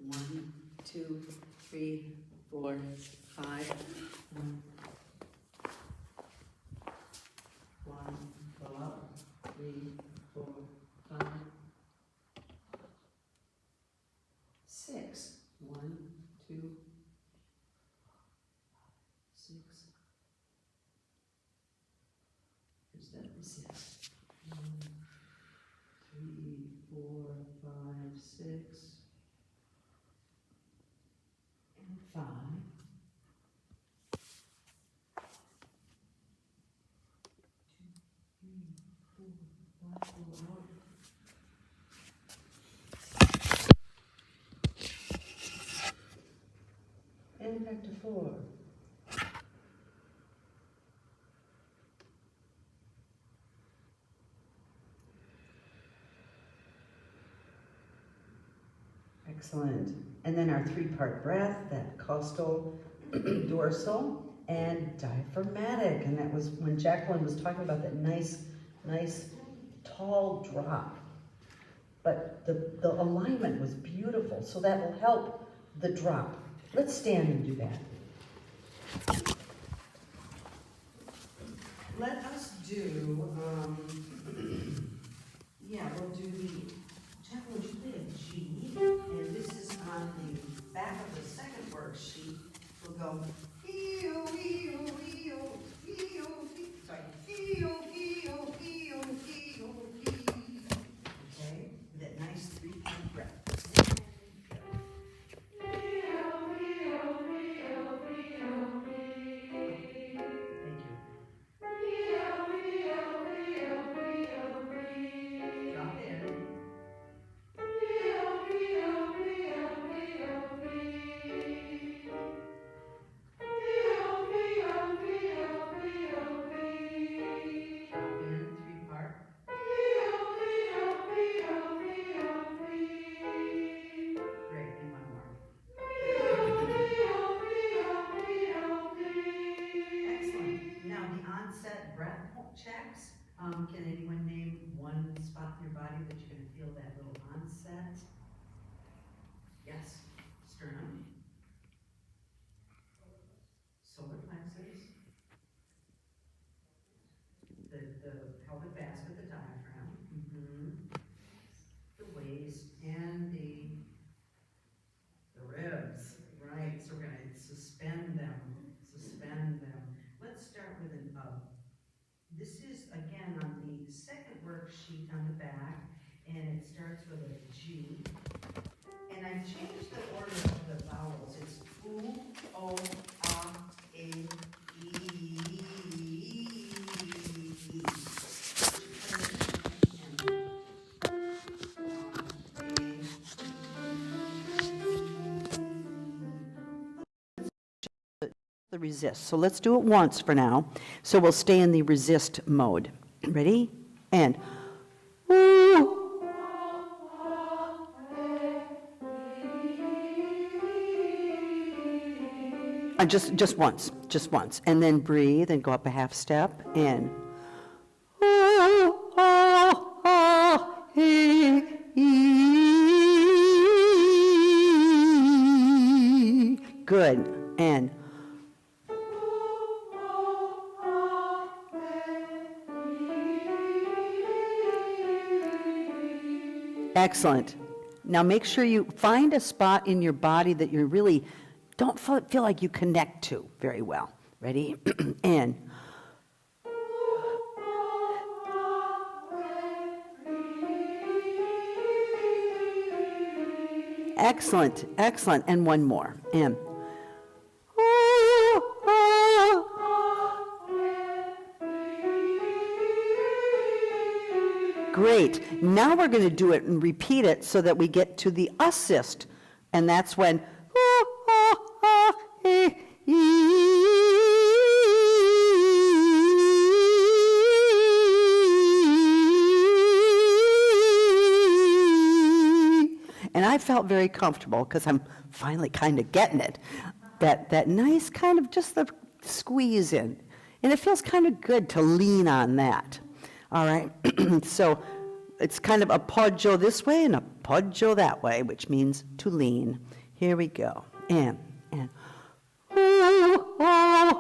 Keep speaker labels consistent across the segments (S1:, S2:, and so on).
S1: 1, 2, 3, 4, 5. 1, go up, 3, 4, 5, 6. 1, 2, 6. Here's that resist. 1, 3, 4, 5, 6, and 5. 2, 3, 4, 5, go out. And back to 4. Excellent. And then our 3-part breath, that costal, dorsal, and diaphragmatic. And that was when Jacqueline was talking about that nice, tall drop. But the alignment was beautiful, so that will help the drop. Let's stand and do that. Let us do, we'll do the, Jacqueline, would you play a G? And this is on the back of the second worksheet. We'll go, okay, with that nice 3-point breath. Checks. Can anyone name one spot in your body that you're going to feel that little onset? Yes, sternum, solar plexus, the pelvic basket, the diaphragm, the waist, and the ribs. Right. So we're going to suspend them. Let's start with an up. This is, again, on the second worksheet on the back, and it starts with a G. And I changed the order of the vowels. It's U, O, A, E, E. The resist. So let's do it once for now. So we'll stay in the resist mode. Ready? And just once, and then breathe and go up a half step and good. And excellent. Now make sure you find a spot in your body that you really don't feel like you connect to very well. Ready? And excellent, excellent. And one more. And great. Now we're going to do it and repeat it so that we get to the assist. And that's when and I felt very comfortable because I'm finally kind of getting it. That nice kind of just the squeeze in. And it feels kind of good to lean on that. All right. So
S2: it's kind of a poggio this way and a poggio that way, which means to lean. Here we go. And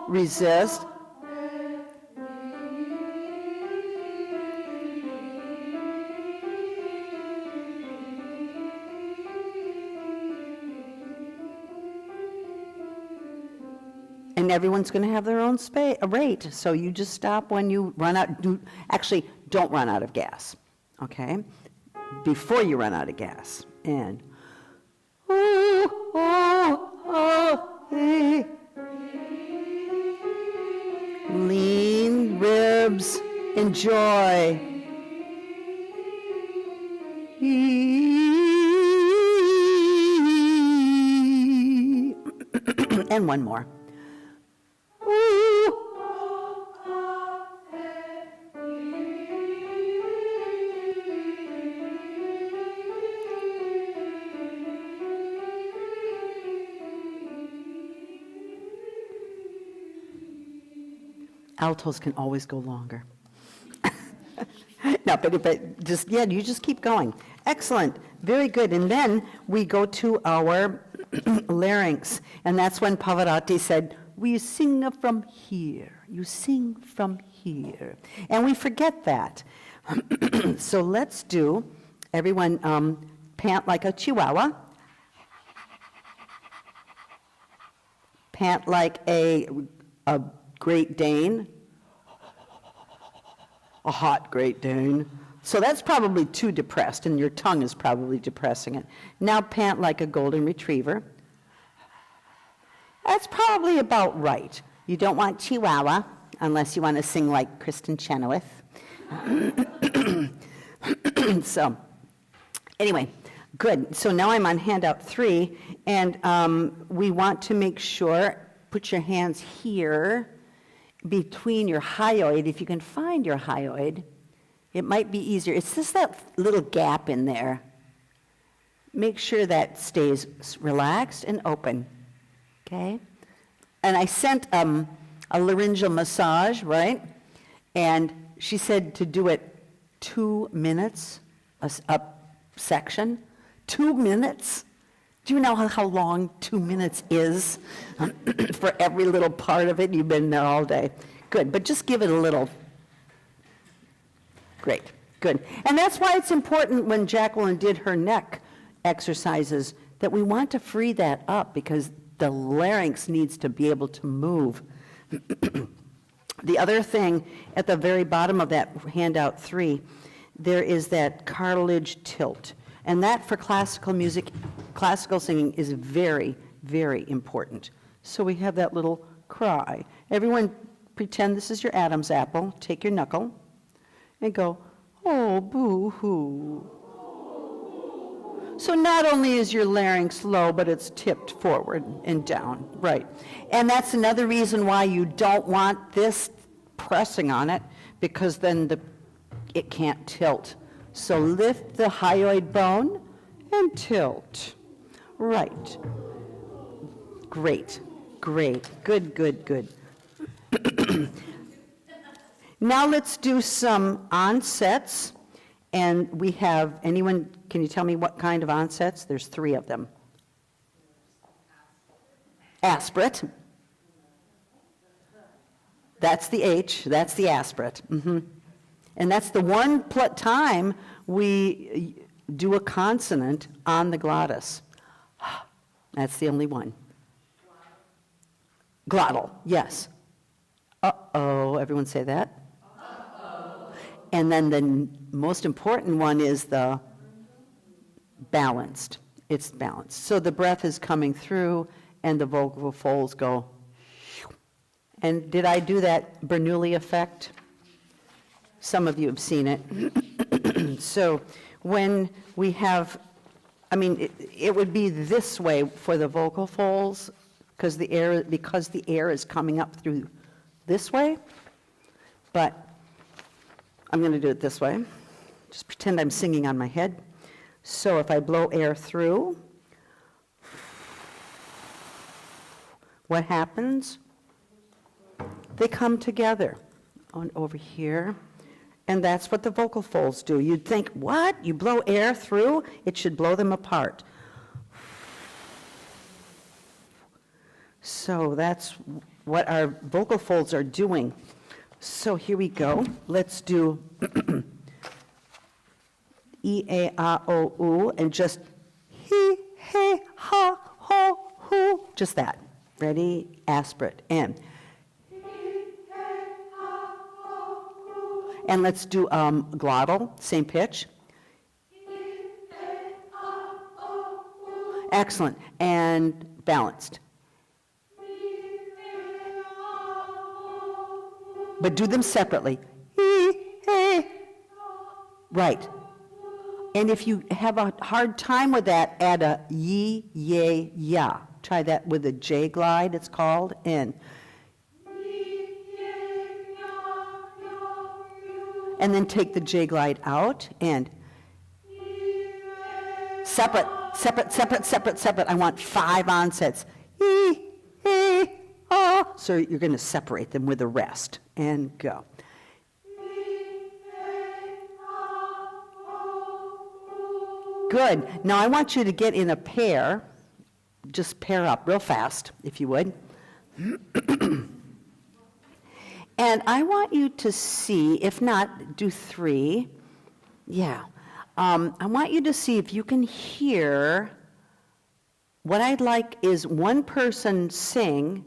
S2: resist. And everyone's going to have their own rate, so you just stop when you run out. Actually, don't run out of gas, okay? Before you run out of gas. And lean, ribs, enjoy. And one more. Altos can always go longer. No, but just, yeah, you just keep going. Excellent, very good. And then we go to our larynx, and that's when Pavarotti said, we sing from here, you sing from here. And we forget that. So let's do, everyone pant like a chihuahua. Pant like a Great Dane, a hot Great Dane. So that's probably too depressed, and your tongue is probably depressing it. Now pant like a golden retriever. That's probably about right. You don't want Chihuahua, unless you want to sing like Kristen Chenoweth. So, anyway, good. So now I'm on handout 3, and we want to make sure, put your hands here, between your hyoid. If you can find your hyoid, it might be easier. It's just that little gap in there. Make sure that stays relaxed and open, okay? And I sent a laryngeal massage, right? And she said to do it 2 minutes, a section. 2 minutes? Do you know how long 2 minutes is for every little part of it? You've been there all day. Good, but just give it a little. Great, good. And that's why it's important when Jacqueline did her neck exercises that we want to free that up, because the larynx needs to be able to move. The other thing at the very bottom of that handout 3, there is that cartilage tilt. And that for classical music, classical singing is very, very important. So we have that little cry. Everyone pretend this is your Adam's apple. Take your knuckle and go, oh, boo-hoo. So not only is your larynx low, but it's tipped forward and down, right. And that's another reason why you don't want this pressing on it, because then it can't tilt. So lift the hyoid bone and tilt. Right. Great, great, good, good, good. Now let's do some onsets. And we have, anyone, can you tell me what kind of onsets? There's 3 of them. Aspirate. That's the H, that's the aspirate. And that's the one time we do a consonant on the glottis. That's the only one. Glottal, yes. Uh-oh, everyone say that? Uh-oh. And then the most important one is the balanced. It's balanced. So the breath is coming through and the vocal folds go. And did I do that Bernoulli effect? Some of you have seen it. So when we have, I mean, it would be this way for the vocal folds, because the air is coming up through this way. But I'm going to do it this way. Just pretend I'm singing on my head. So if I blow air through, what happens? They come together on over here. And that's what the vocal folds do. You'd think, what? You blow air through? It should blow them apart. So that's what our vocal folds are doing. So here we go. Let's do E, A, A, O, U, and just he, he, ha, ho, hu. Just that. Ready? Aspirate. And let's do glottal, same pitch. Excellent. And balanced. But do them separately. Right. And if you have a hard time with that, add a ye, ye, ya. Try that with a J glide, it's called, and then take the J glide out and separate, separate, separate, separate, separate. I want 5 onsets. So you're going to separate them with the rest and go. Good. Now I want you to get in a pair. Just pair up real fast, if you would. And I want you to see, if not, do 3. Yeah. I want you to see if you can hear. What I'd like is one person sing.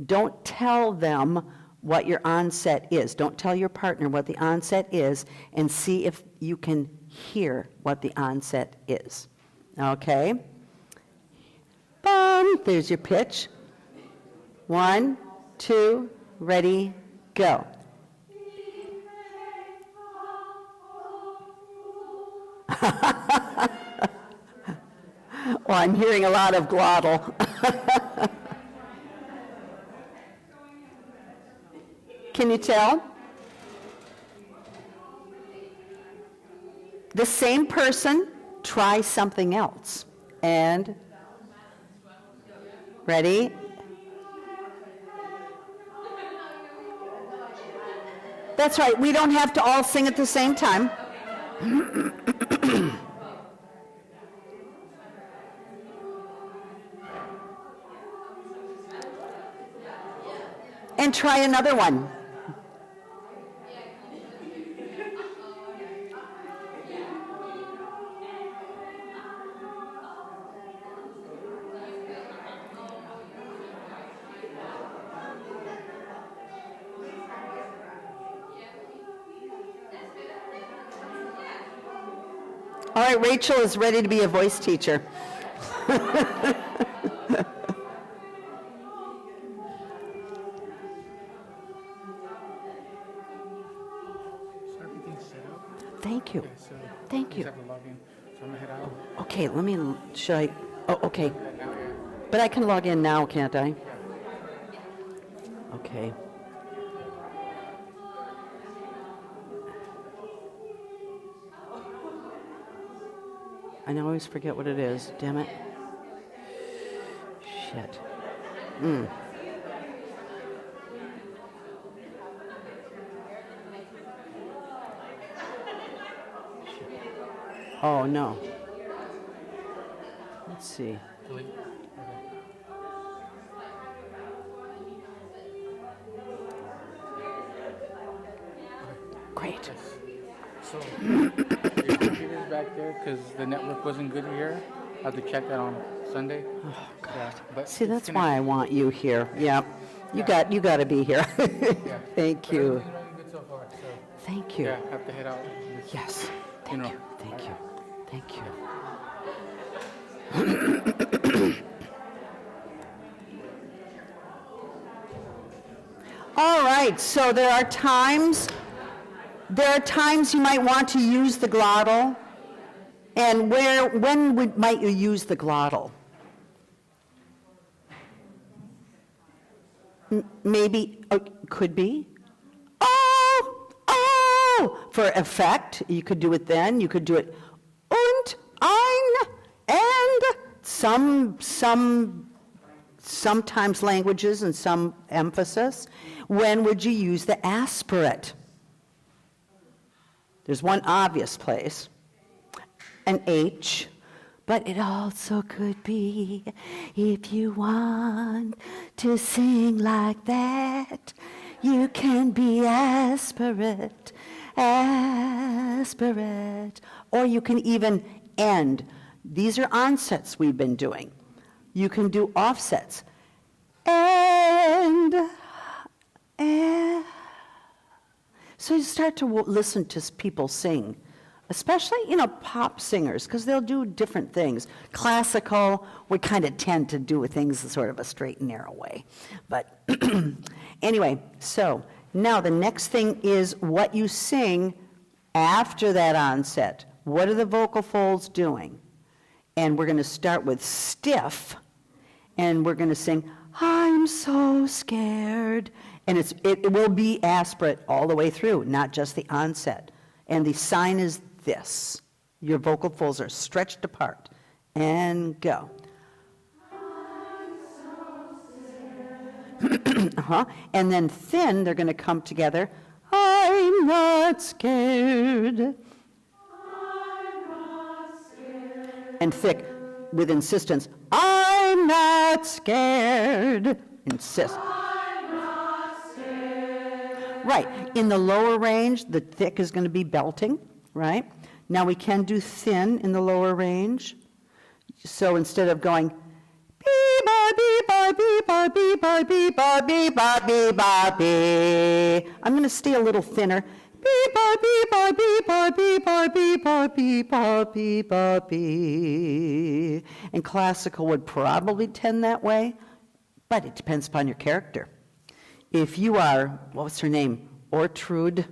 S2: Don't tell them what your onset is. Don't tell your partner what the onset is, and see if you can hear what the onset is. Okay? Bum. There's your pitch. 1, 2, ready, go. Well, I'm hearing a lot of glottal. Can you tell? The same person, try something else. And, ready? That's right, we don't have to all sing at the same time. And try another one. All right, Rachel is ready to be a voice teacher. Thank you.
S3: Okay, so
S2: Thank you.
S3: just have to log in. So I'm gonna head out.
S2: Okay, let me, should I, oh, okay. But I can log in now, can't I? Okay. I always forget what it is, damn it. Shit. Oh, no. Let's see.
S3: Delete.
S2: Great.
S3: So, your computer's back there because the network wasn't good here. I have to check that on Sunday.
S2: Oh, God.
S3: Yeah, but
S2: See,
S3: it's
S2: that's
S3: gonna-
S2: why I want you here. Yeah. You got to be here.
S3: Yeah.
S2: Thank
S3: But
S2: you.
S3: everything's running good so far. So
S2: Thank you.
S3: yeah, I have to head out.
S2: Yes. Thank
S3: know.
S2: you. Thank you. Thank you. All right, so there are times you might want to use the glottal, and might you use the glottal? Maybe, could be. Oh, for effect, you could do it then. You could do it und, ein, and sometimes languages and some emphasis. When would you use the aspirate? There's one obvious place, an H, but it also could be, if you want to sing like that, you can be aspirate, aspirate, or you can even end. These are onsets we've been doing. You can do offsets. And so you start to listen to people sing, especially, pop singers, because they'll do different things. Classical, we kind of tend to do things sort of a straight and narrow way. But anyway, so now the next thing is what you sing after that onset. What are the vocal folds doing? And we're going to start with stiff, and we're going to sing, I'm so scared. And it will be aspirate all the way through, not just the onset. And the sign is this. Your vocal folds are stretched apart. And go. And then thin, they're going to come together. I'm not scared. I'm not scared. And thick, with insistence. I'm not scared. Insist. Right. In the lower range, the thick is going to be belting, right? Now we can do thin in the lower range. So instead of going bee-ba, bee-ba, bee-ba, bee-ba, bee-ba, bee-ba, bee-ba, bee, I'm going to stay a little thinner. Bee-ba, bee-ba, bee-ba, bee-ba, bee-ba, bee-ba, bee-ba, bee. And classical would probably tend that way, but it depends upon your character. If you are, what's her name, Ortrud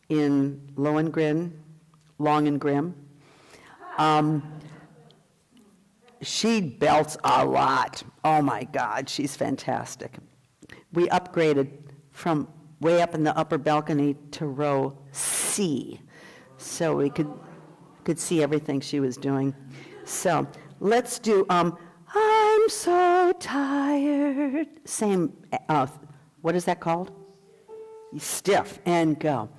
S2: in Lohengrin, Long and Grim, she belts a lot. Oh my God, she's fantastic. We upgraded from way up in the upper balcony to row C, so we could see everything she was doing. So let's do, I'm so tired. Same, what is that called? Stiff, and go.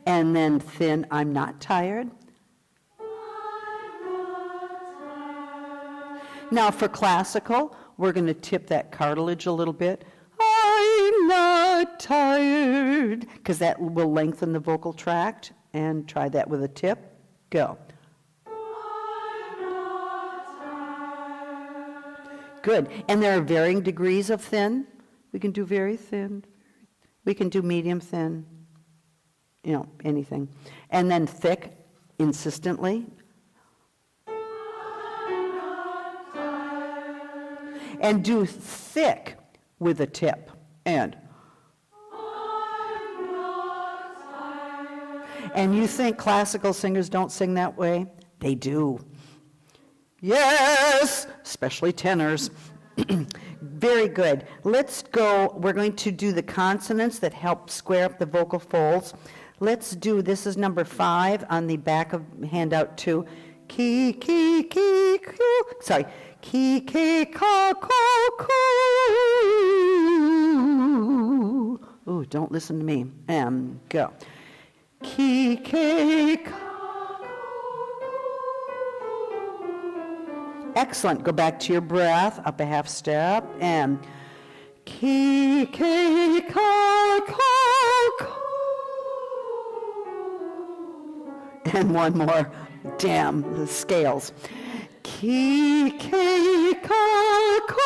S2: And then thin, I'm not tired. Now for classical, we're going to tip that cartilage a little bit. I'm not tired, because that will lengthen the vocal tract. And try that with a tip. Go. Good. And there are varying degrees of thin. We can do very thin. We can do medium thin. Anything. And then thick, insistently. And do thick with a tip. And you think classical singers don't sing that way? They do. Yes, especially tenors. Very good. Let's go. We're going to do the consonants that help square up the vocal folds. Let's do, this is number 5 on the back of handout 2. Ki, ki, ki, ku. Sorry. Ki, ki, ka, ko, ku. Ooh, don't listen to me. Go. Ki, ki, ka. Excellent. Go back to your breath, up a half step, and ki, ki, ka, ka, ka. And one more. Damn, the scales. Ki, ki, ka, ka.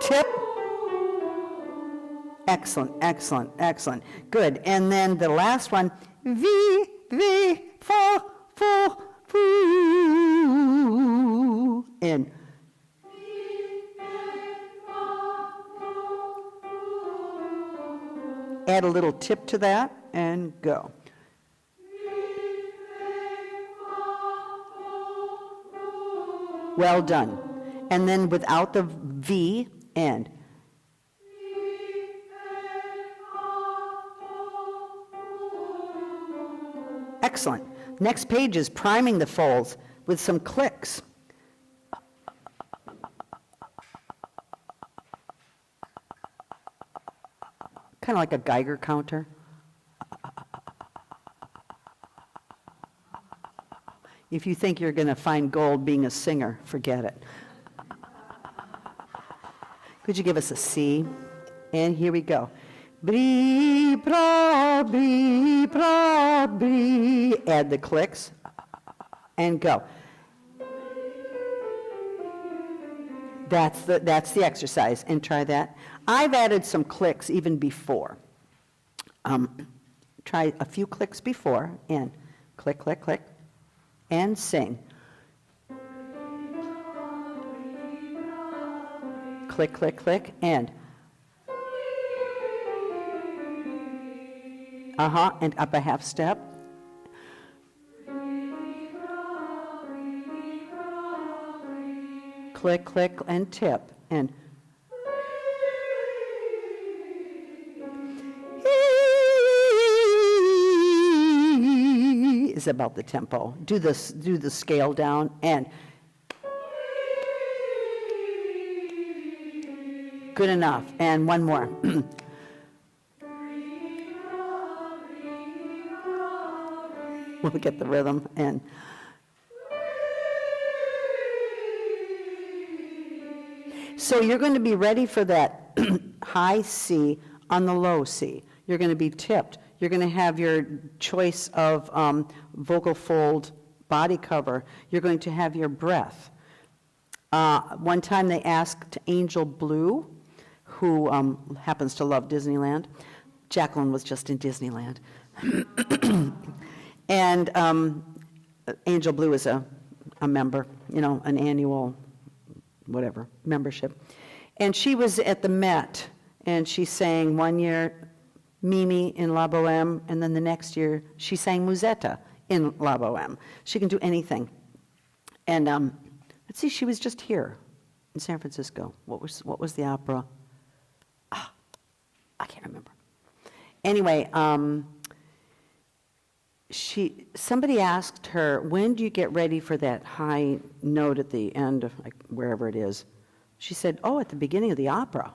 S2: Tip. Excellent, excellent, excellent. Good. And then the last one. Vi, vi, fa, fa, foo. And add a little tip to that and go. Well done. And then without the V, and. Excellent. Next page is priming the folds with some clicks. kind of like a Geiger counter. If you think you're going to find gold being a singer, forget it. Could you give us a C? And here we go. Bree, bra, bree, bra, bree. Add the clicks and go. That's the exercise, and try that. I've added some clicks even before. Try a few clicks before, and click, click, click, and sing. Click, click, click, and and up a half step. Click, click, and tip, and is about the tempo. Do the scale down, and good enough. And one more. We'll get the rhythm, and so you're going to be ready for that high C on the low C. You're going to be tipped. You're going to have your choice of vocal fold body cover. You're going to have your breath. One time they asked Angel Blue, who happens to love Disneyland. Jacqueline was just in Disneyland. And Angel Blue is a member, an annual whatever, membership. And she was at the Met, and she sang one year Mimi in La Boheme, and then the next year she sang Musetta in La Boheme. She can do anything. And let's see, she was just here in San Francisco. What was the opera? I can't remember. Anyway, somebody asked her, when do you get ready for that high note at the end of wherever it is? She said, at the beginning of the opera.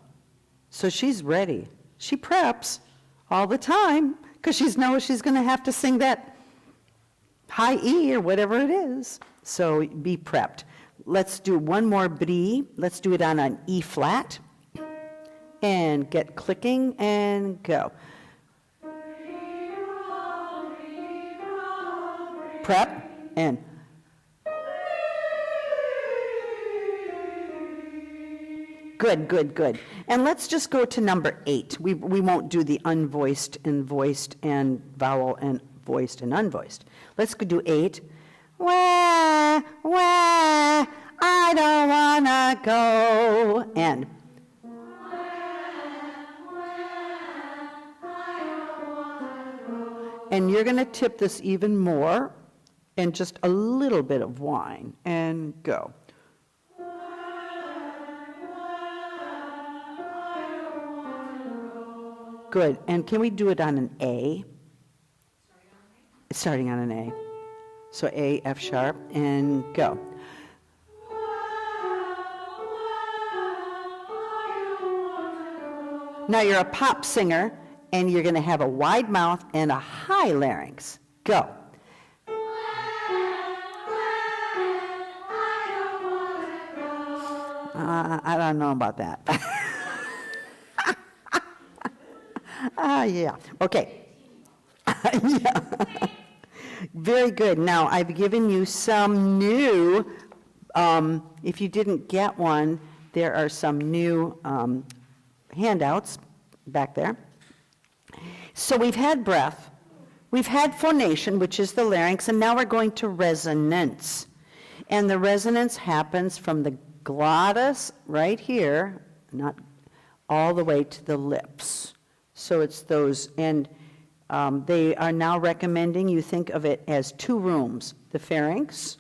S2: So she's ready. She preps all the time because she knows she's going to have to sing that high E or whatever it is. So be prepped. Let's do one more brie. Let's do it on an E flat. And get clicking and go. Prep and good, good, good. And let's just go to number 8. We won't do the unvoiced and voiced and vowel and voiced and unvoiced. Let's go do 8. Wah, wah, I don't wanna go. And you're going to tip this even more, and just a little bit of whine, and go. Good. And can we do it on an A? Starting on an A. So A, F sharp, and go. Now you're a pop singer, and you're going to have a wide mouth and a high larynx. Go. I don't know about that. Yeah. Okay. Yeah. Very good. Now, I've given you some new, if you didn't get one, there are some new handouts back there. So we've had breath, we've had phonation, which is the larynx, and now we're going to resonance. And the resonance happens from the glottis right here, not all the way to the lips. So it's those, and they are now recommending you think of it as 2 rooms, the pharynx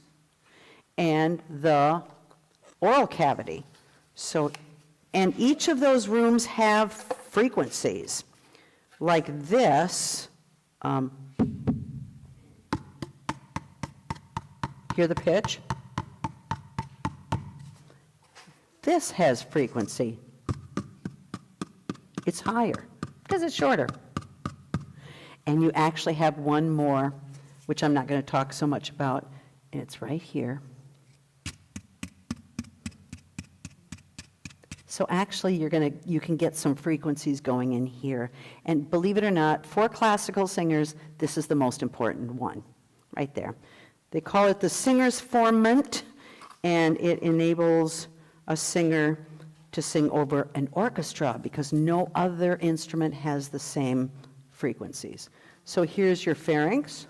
S2: and the oral cavity. So, and each of those rooms have frequencies. Like this, hear the pitch? This has frequency. It's higher because it's shorter. And you actually have one more, which I'm not going to talk so much about, and it's right here. So actually, you can get some frequencies going in here. And believe it or not, for classical singers, this is the most important one, right there. They call it the singer's formant, and it enables a singer to sing over an orchestra because no other instrument has the same frequencies. So here's your pharynx,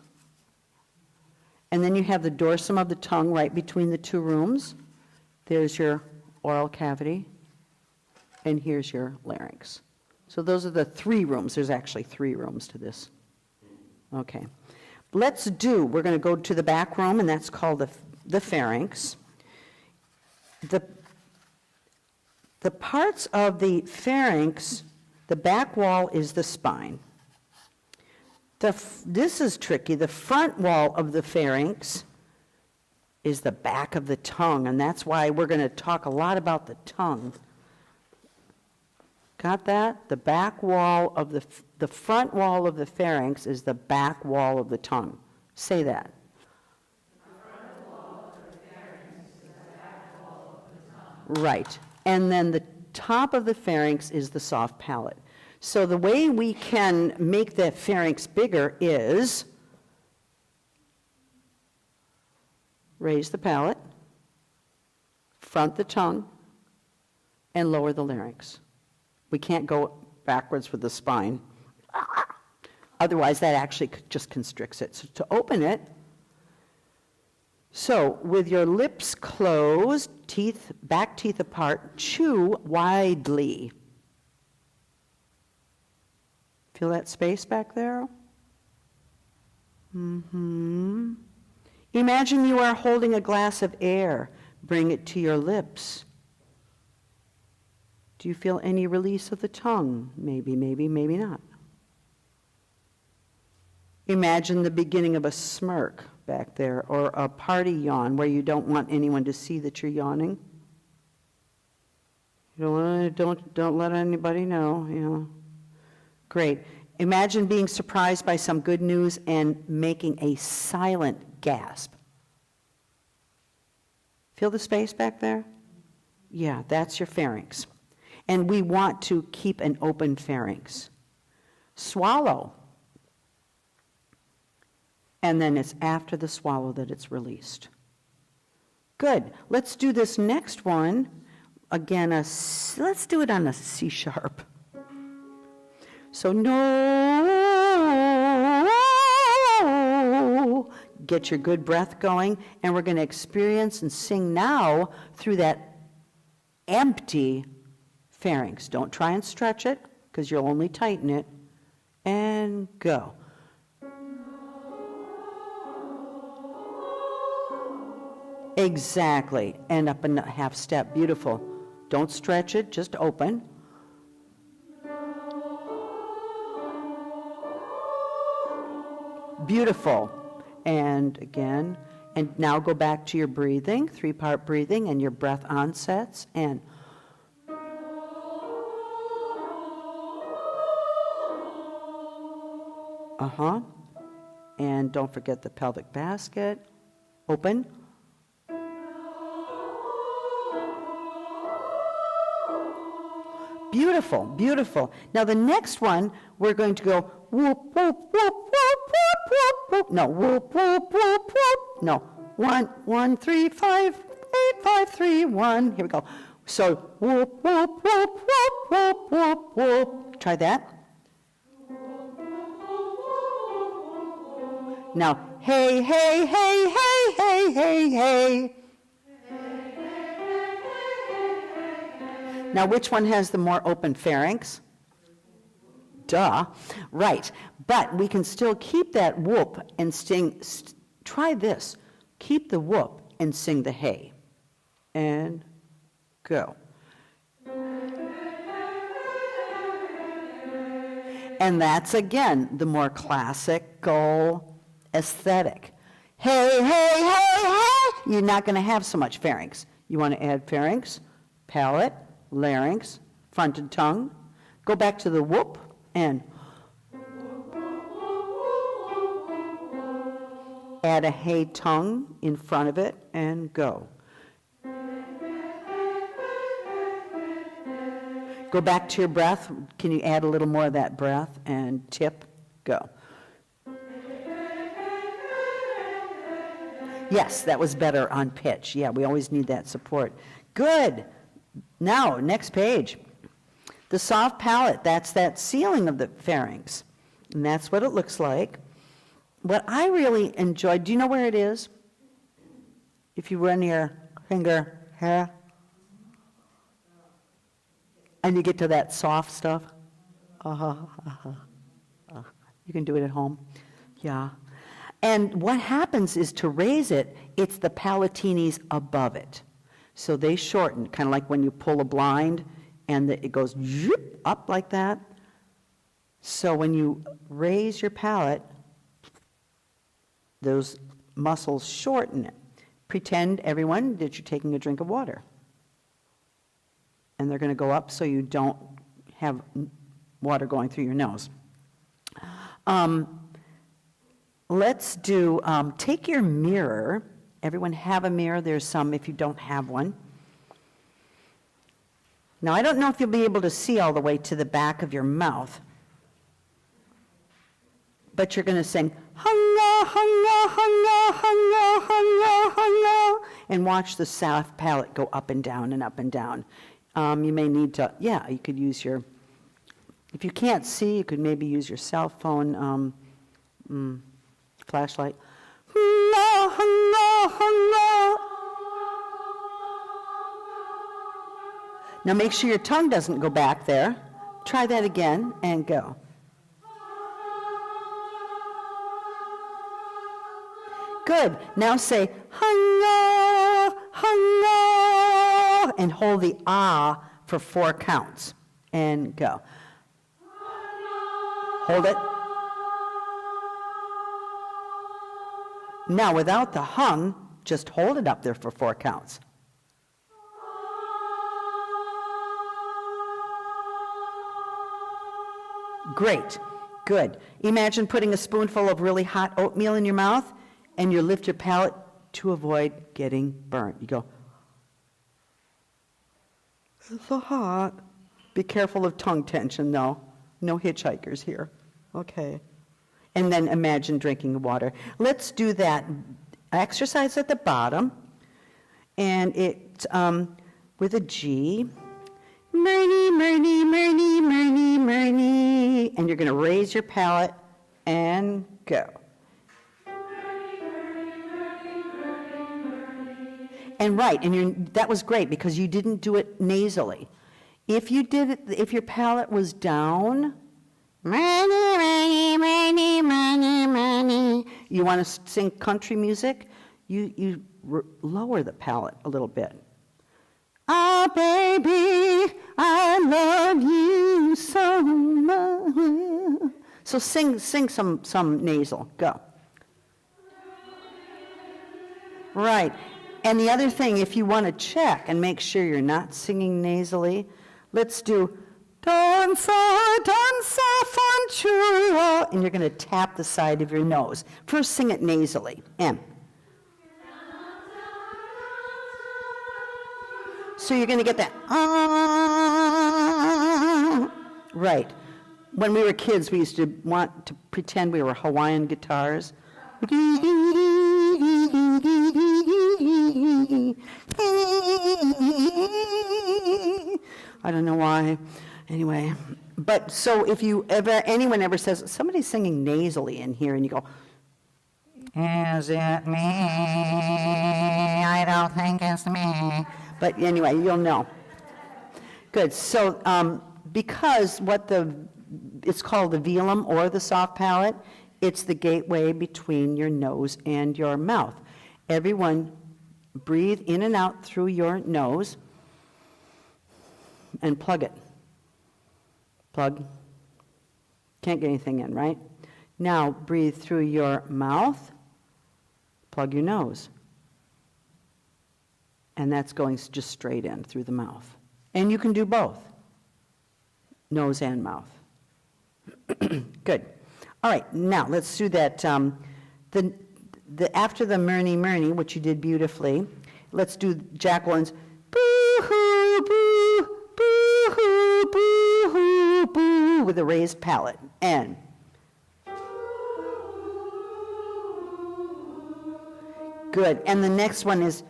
S2: and then you have the dorsum of the tongue right between the two rooms. There's your oral cavity, and here's your larynx. So those are the 3 rooms. There's actually 3 rooms to this. Okay. We're going to go to the back room, and that's called the pharynx. The parts of the pharynx, the back wall is the spine. This is tricky. The front wall of the pharynx is the back of the tongue, and that's why we're going to talk a lot about the tongue. Got that? The back wall of the front wall of the pharynx is the back wall of the tongue. Say that. Right. And then the top of the pharynx is the soft palate. So the way we can make the pharynx bigger is raise the palate, front the tongue, and lower the larynx. We can't go backwards with the spine. Otherwise, that actually just constricts it. So to open it, so with your lips closed, back teeth apart, chew widely. Feel that space back there? Mm-hmm. Imagine you are holding a glass of air. Bring it to your lips. Do you feel any release of the tongue? Maybe, maybe, maybe not. Imagine the beginning of a smirk back there, or a party yawn where you don't want anyone to see that you're yawning. You don't let anybody know, you know. Great. Imagine being surprised by some good news and making a silent gasp. Feel the space back there? Yeah, that's your pharynx. And we want to keep an open pharynx. Swallow. And then it's after the swallow that it's released. Good. Let's do this next one. Again, let's do it on a C sharp. So no, get your good breath going, and we're going to experience and sing now through that empty pharynx. Don't try and stretch it, because you'll only tighten it. And go. Exactly. And up a half step. Beautiful. Don't stretch it, just open. Beautiful. And again, and now go back to your breathing, 3-part breathing, and your breath onsets, and and don't forget the pelvic basket. Open. Beautiful, beautiful. Now the next one, we're going to go whoop, whoop, whoop, whoop, whoop, whoop, whoop. No, whoop, whoop, whoop, whoop. No, 1, 1, 3, 5, 8, 5, 3, 1. Here we go. So whoop, whoop, whoop, whoop, whoop, whoop, whoop. Try that. Now, hey, hey, hey, hey, hey, hey, hey. Now, which one has the more open pharynx? Duh. Right. But we can still keep that whoop and sing. Try this. Keep the whoop and sing the hey. And go. And that's, again, the more classical aesthetic. Hey, hey, hey, hey. You're not going to have so much pharynx. You want to add pharynx, palate, larynx, fronted tongue. Go back to the whoop, and add a hey tongue in front of it, and go. Go back to your breath. Can you add a little more of that breath? And tip, go. Yes, that was better on pitch. Yeah, we always need that support. Good. Now, next page. The soft palate, that's that ceiling of the pharynx. And that's what it looks like. What I really enjoyed, do you know where it is? If you run your finger here, and you get to that soft stuff. You can do it at home. Yeah. And what happens is to raise it, it's the palatinis above it. So they shorten, kind of like when you pull a blind and it goes zoop, up like that. So when you raise your palate, those muscles shorten it. Pretend, everyone, that you're taking a drink of water. And they're going to go up so you don't have water going through your nose. Let's do, take your mirror. Everyone have a mirror. There's some if you don't have one. Now, I don't know if you'll be able to see all the way to the back of your mouth, but you're going to sing, hunga, hunga, hunga, hunga, hunga, hunga, and watch the soft palate go up and down and up and down. You may need to, yeah, you could use your, if you can't see, you could maybe use your cell phone flashlight. Hunga, hunga, hunga. Now make sure your tongue doesn't go back there. Try that again and go. Good. Now say, hunga, hunga, and hold the ah for 4 counts. And go. Hold it. Now, without the hung, just hold it up there for 4 counts. Great. Good. Imagine putting a spoonful of really hot oatmeal in your mouth, and you lift your palate to avoid getting burnt. You go, it's so hot. Be careful of tongue tension, though. No hitchhikers here. Okay. And then imagine drinking water. Let's do that exercise at the bottom. And it's with a G. Murny, murny, murny, murny, murny. And you're going to raise your palate and go. And right, and that was great because you didn't do it nasally. If you did it, if your palate was down, money, money, money, money, money. You want to sing country music? You lower the palate a little bit. Oh, baby, I love you so much. So sing some nasal. Go. Right. And the other thing, if you want to check and make sure you're not singing nasally, let's do danza, danza fanciulla, and you're going to tap the side of your nose. First, sing it nasally. M. So you're going to get that. Right. When we were kids, we used to want to pretend we were Hawaiian guitars. I don't know why. Anyway, but so if anyone ever says, somebody's singing nasally in here, and you go, is it me? I don't think it's me. But anyway, you'll know. Good. So because it's called the velum or the soft palate, it's the gateway between your nose and your mouth. Everyone breathe in and out through your nose and plug it. Plug. Can't get anything in, right? Now breathe through your mouth, plug your nose. And that's going just straight in through the mouth. And you can do both, nose and mouth. Good. All right, now let's do that. After the Murney, which you did beautifully, let's do Jacqueline's boo-hoo, boo, boo-hoo, boo-hoo, boo, with a raised palate. And good. And the next one is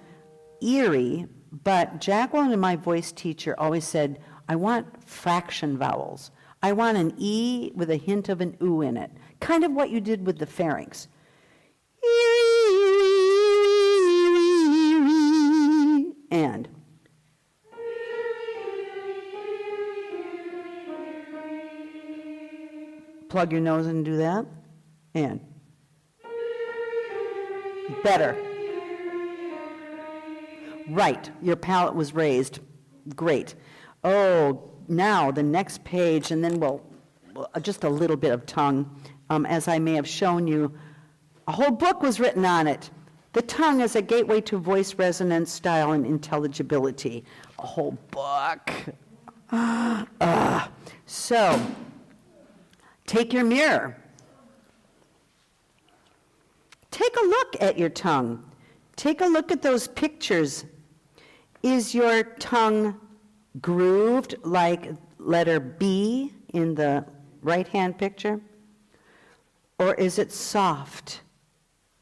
S2: eerie, but Jacqueline and my voice teacher always said, I want fraction vowels. I want an E with a hint of an oo in it. Kind of what you did with the pharynx. And plug your nose and do that. And better. Right, your palate was raised. Great. Oh, now the next page, and then we'll just a little bit of tongue. As I may have shown you, a whole book was written on it. The tongue as a gateway to voice resonance, style, and intelligibility. A whole book. So, take your mirror. Take a look at your tongue. Take a look at those pictures. Is your tongue grooved like letter B in the right-hand picture? Or is it soft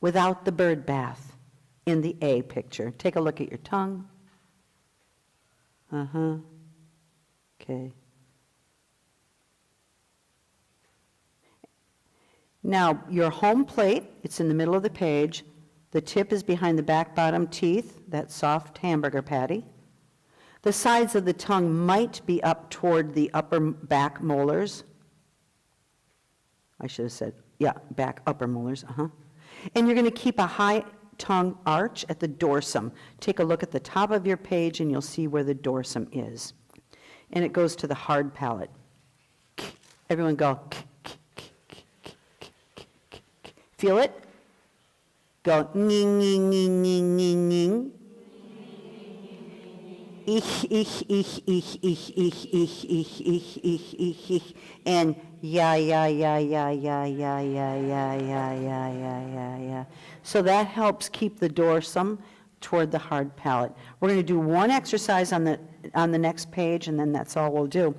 S2: without the bird bath in the A picture? Take a look at your tongue. Okay. Now, your home plate, it's in the middle of the page. The tip is behind the back bottom teeth, that soft hamburger patty. The sides of the tongue might be up toward the upper back molars. I should have said, yeah, back upper molars, And you're going to keep a high tongue arch at the dorsum. Take a look at the top of your page and you'll see where the dorsum is. And it goes to the hard palate. Everyone go. Feel it? Go ning, ning, ning, ning, ning, ning. And yeah. So that helps keep the dorsum toward the hard palate. We're going to do one exercise on the next page, and then that's all we'll do.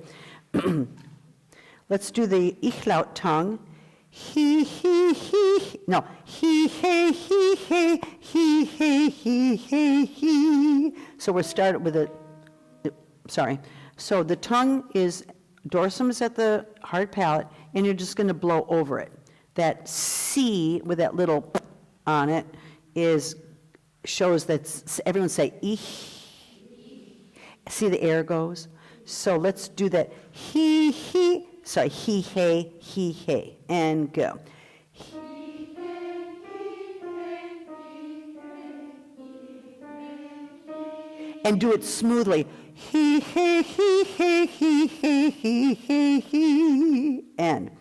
S2: Let's do the ich-laut tongue. He, no, he, he, he. So we're started with So the tongue is, dorsum is at the hard palate, and you're just going to blow over it. That C with that little on it shows that, everyone say, ich. See the air goes? So let's do that. He. Sorry, he, and go. And do it smoothly. He, and.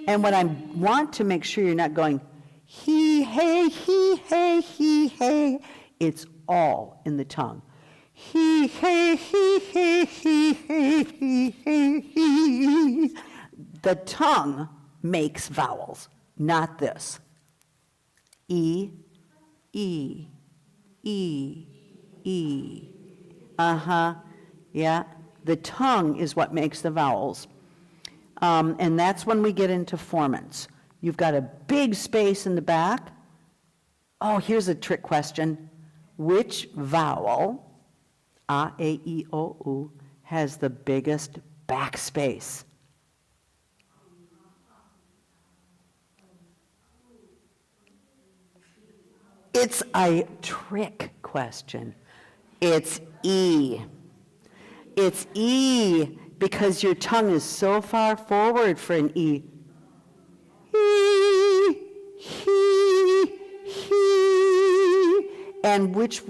S2: And what I want to make sure you're not going, he, hey, it's all in the tongue. He. The tongue makes vowels, not this. E. Yeah. The tongue is what makes the vowels. And that's when we get into formants. You've got a big space in the back. Oh, here's a trick question. Which vowel, A, E, I, O, U, has the biggest backspace? It's a trick question. It's E. It's E because your tongue is so far forward for an E. He. And which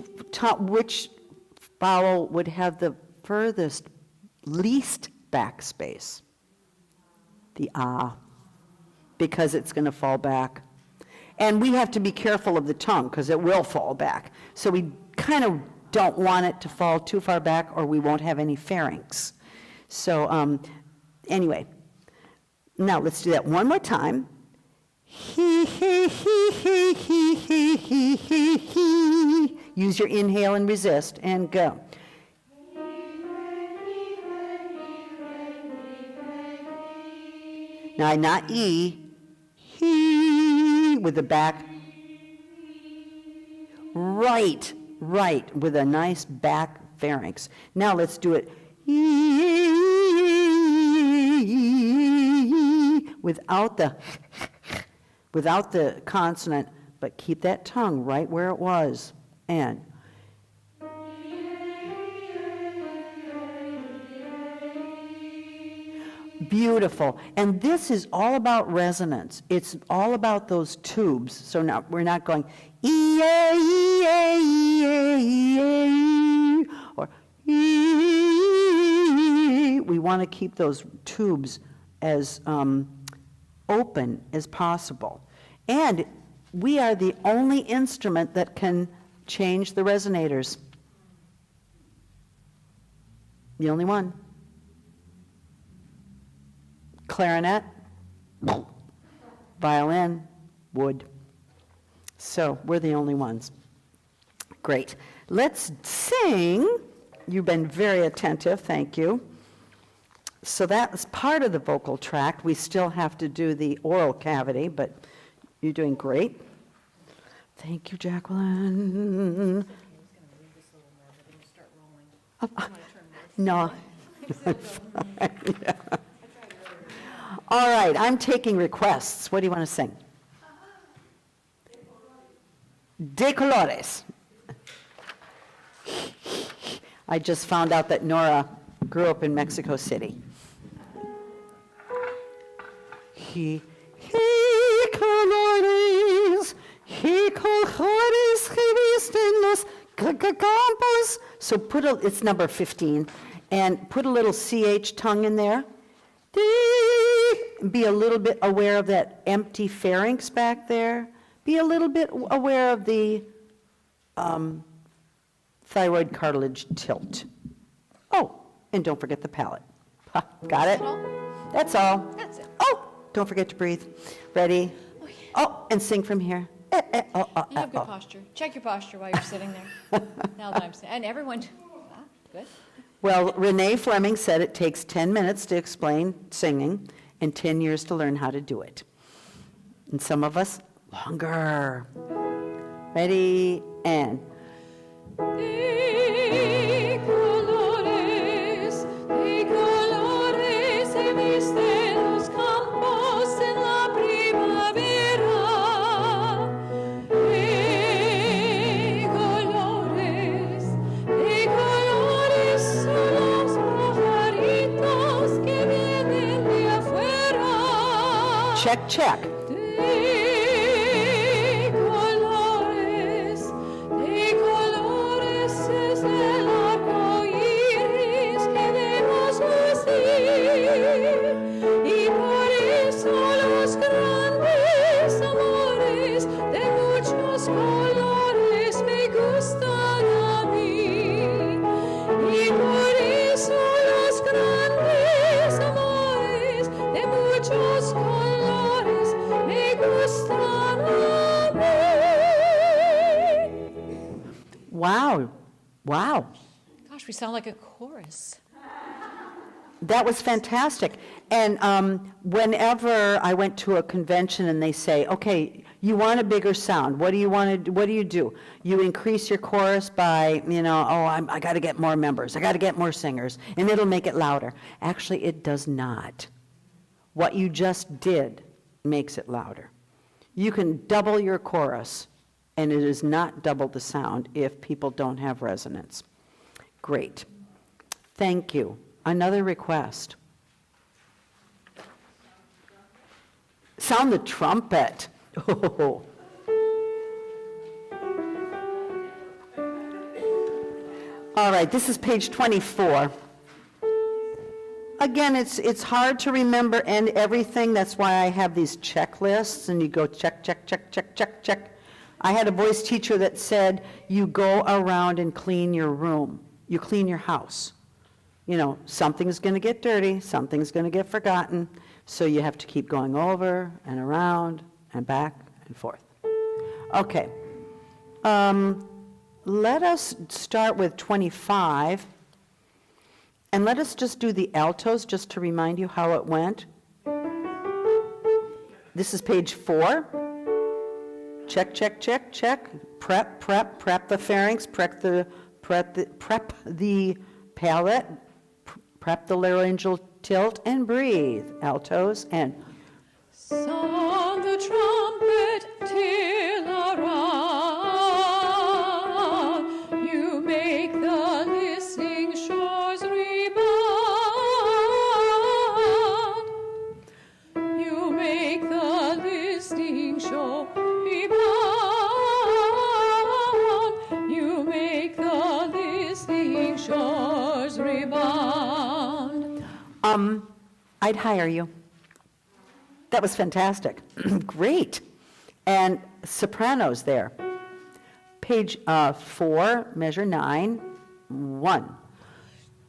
S2: vowel would have the furthest, least backspace? The ah, because it's going to fall back. And we have to be careful of the tongue because it will fall back. So we kind of don't want it to fall too far back or we won't have any pharynx. So anyway, now let's do that one more time. He, he, he, he, he, he, he, he, he. Use your inhale and resist, and go. Now, not E, he, with the back. Right, with a nice back pharynx. Now let's do it without the consonant, but keep that tongue right where it was. And beautiful. And this is all about resonance. It's all about those tubes. So now we're not going or we want to keep those tubes as open as possible. And we are the only instrument that can change the resonators. The only one. Clarinet, violin, wood. So we're the only ones. Great. Let's sing. You've been very attentive, thank you. So that's part of the vocal tract. We still have to do the oral cavity, but you're doing great. Thank you, Jacqueline. No. Yeah. All right, I'm taking requests. What do you want to sing? De Colores. I just found out that Nora grew up in Mexico City. He colores, que visten los campos. So it's number 15, and put a little CH tongue in there. Be a little bit aware of that empty pharynx back there. Be a little bit aware of the thyroid cartilage tilt. Oh, and don't forget the palate. Ha, got it? That's all.
S4: That's it.
S2: Oh, don't forget to breathe. Ready?
S4: Oh, yeah.
S2: Oh, and sing from here.
S4: You have good posture. Check your posture while you're sitting there. Now that I'm saying, and everyone, good.
S2: Well, Renee Fleming said it takes 10 minutes to explain singing and 10 years to learn how to do it. And some of us, longer. Ready, and.
S4: De colores se visten los campos en la primavera. De colores son los pajaritos que vienen de afuera.
S2: Check, check.
S4: De colores es el arco iris que vemos lucir, y por eso los grandes amores de muchos colores me gustan a mí, y por eso los grandes amores de muchos colores me gustan a mí.
S2: Wow. Wow.
S4: Gosh, we sound like a chorus.
S2: That was fantastic. And whenever I went to a convention and they say, okay, you want a bigger sound, what do you want to do? What do? You increase your chorus by, I got to get more members, I got to get more singers, and it'll make it louder. Actually, it does not. What you just did makes it louder. You can double your chorus, and it is not double the sound if people don't have resonance. Great. Thank you. Another request. Sound the trumpet. Oh. All right, this is page 24. Again, it's hard to remember and everything. That's why I have these checklists, and you go check, check, check, check, check, check. I had a voice teacher that said, you go around and clean your room. You clean your house. You know, something's going to get dirty, something's going to get forgotten, so you have to keep going over and around and back and forth. Okay. Let us start with 25, and let us just do the altos just to remind you how it went. This is page 4. Check, check, check, check. Prep, prep, prep the pharynx, prep the palate, prep the laryngeal tilt, and breathe. Altos, and
S4: sound the trumpet till around, you make the listening shores rebound. You make the listening shore rebound. You make the listening shores rebound.
S2: I'd hire you. That was fantastic. Great. And sopranos there. Page 4, measure 9, 1.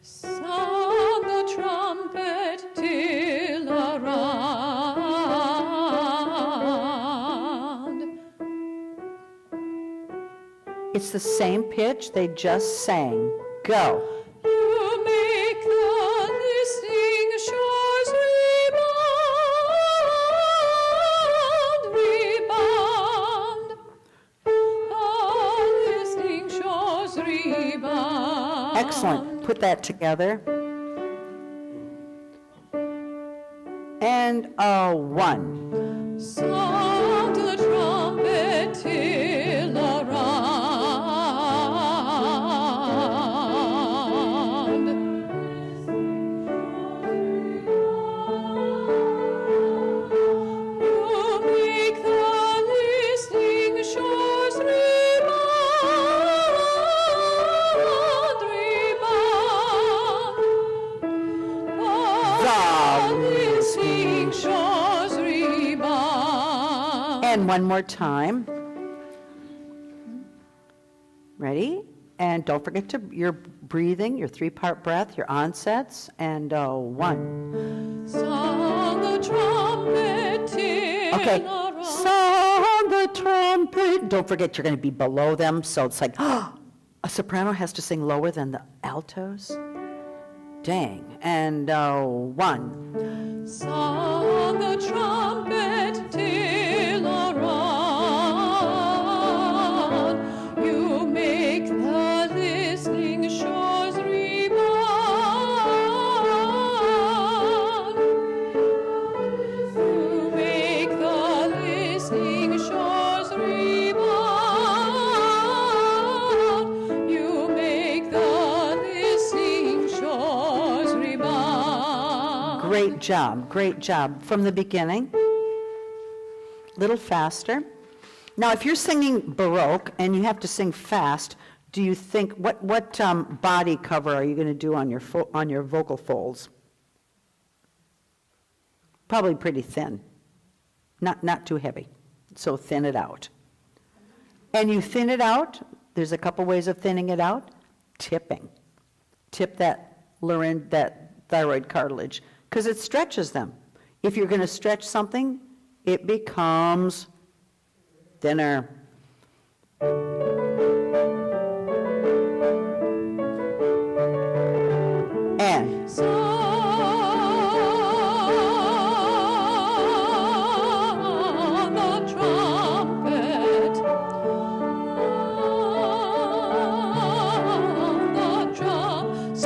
S4: Sound the trumpet till around.
S2: It's the same pitch they just sang. Go.
S4: You make the listening shores rebound, rebound. The listening shores rebound.
S2: Excellent. Put that together. And a 1.
S4: Sound the trumpet till around. You make the listening shores rebound, rebound. The listening shores rebound.
S2: And one more time. Ready? And don't forget your breathing, your 3-part breath, your onsets, and 1.
S4: Sound the trumpet till
S2: Okay.
S4: around.
S2: Sound the trumpet. Don't forget you're going to be below them, so it's like, a soprano has to sing lower than the altos? Dang. And 1.
S4: Sound the trumpet till around. You make the listening shores rebound. You make the listening shores rebound. You make the listening shores rebound.
S2: Great job. Great job. From the beginning. Little faster. Now, if you're singing Baroque and you have to sing fast, do you think, what body cover are you going to do on your vocal folds? Probably pretty thin. Not too heavy. So thin it out. And you thin it out, there's a couple ways of thinning it out. Tipping. Tip that thyroid cartilage, because it stretches them. If you're going to stretch something, it becomes thinner. And
S4: Sound the trumpet.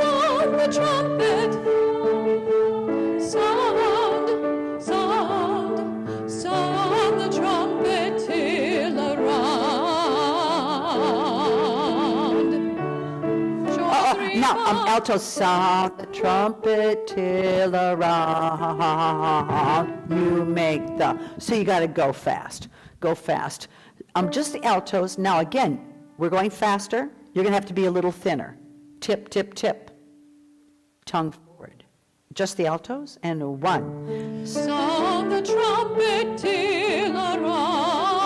S4: Sound the trumpet. Sound the trumpet till around.
S2: now, alto, sound the trumpet till around. You make the, so you got to go fast. Go fast. Just the altos. Now, again, we're going faster. You're going to have to be a little thinner. Tip, tip, tip. Tongue forward. Just the altos, and 1.
S4: Sound the trumpet till around.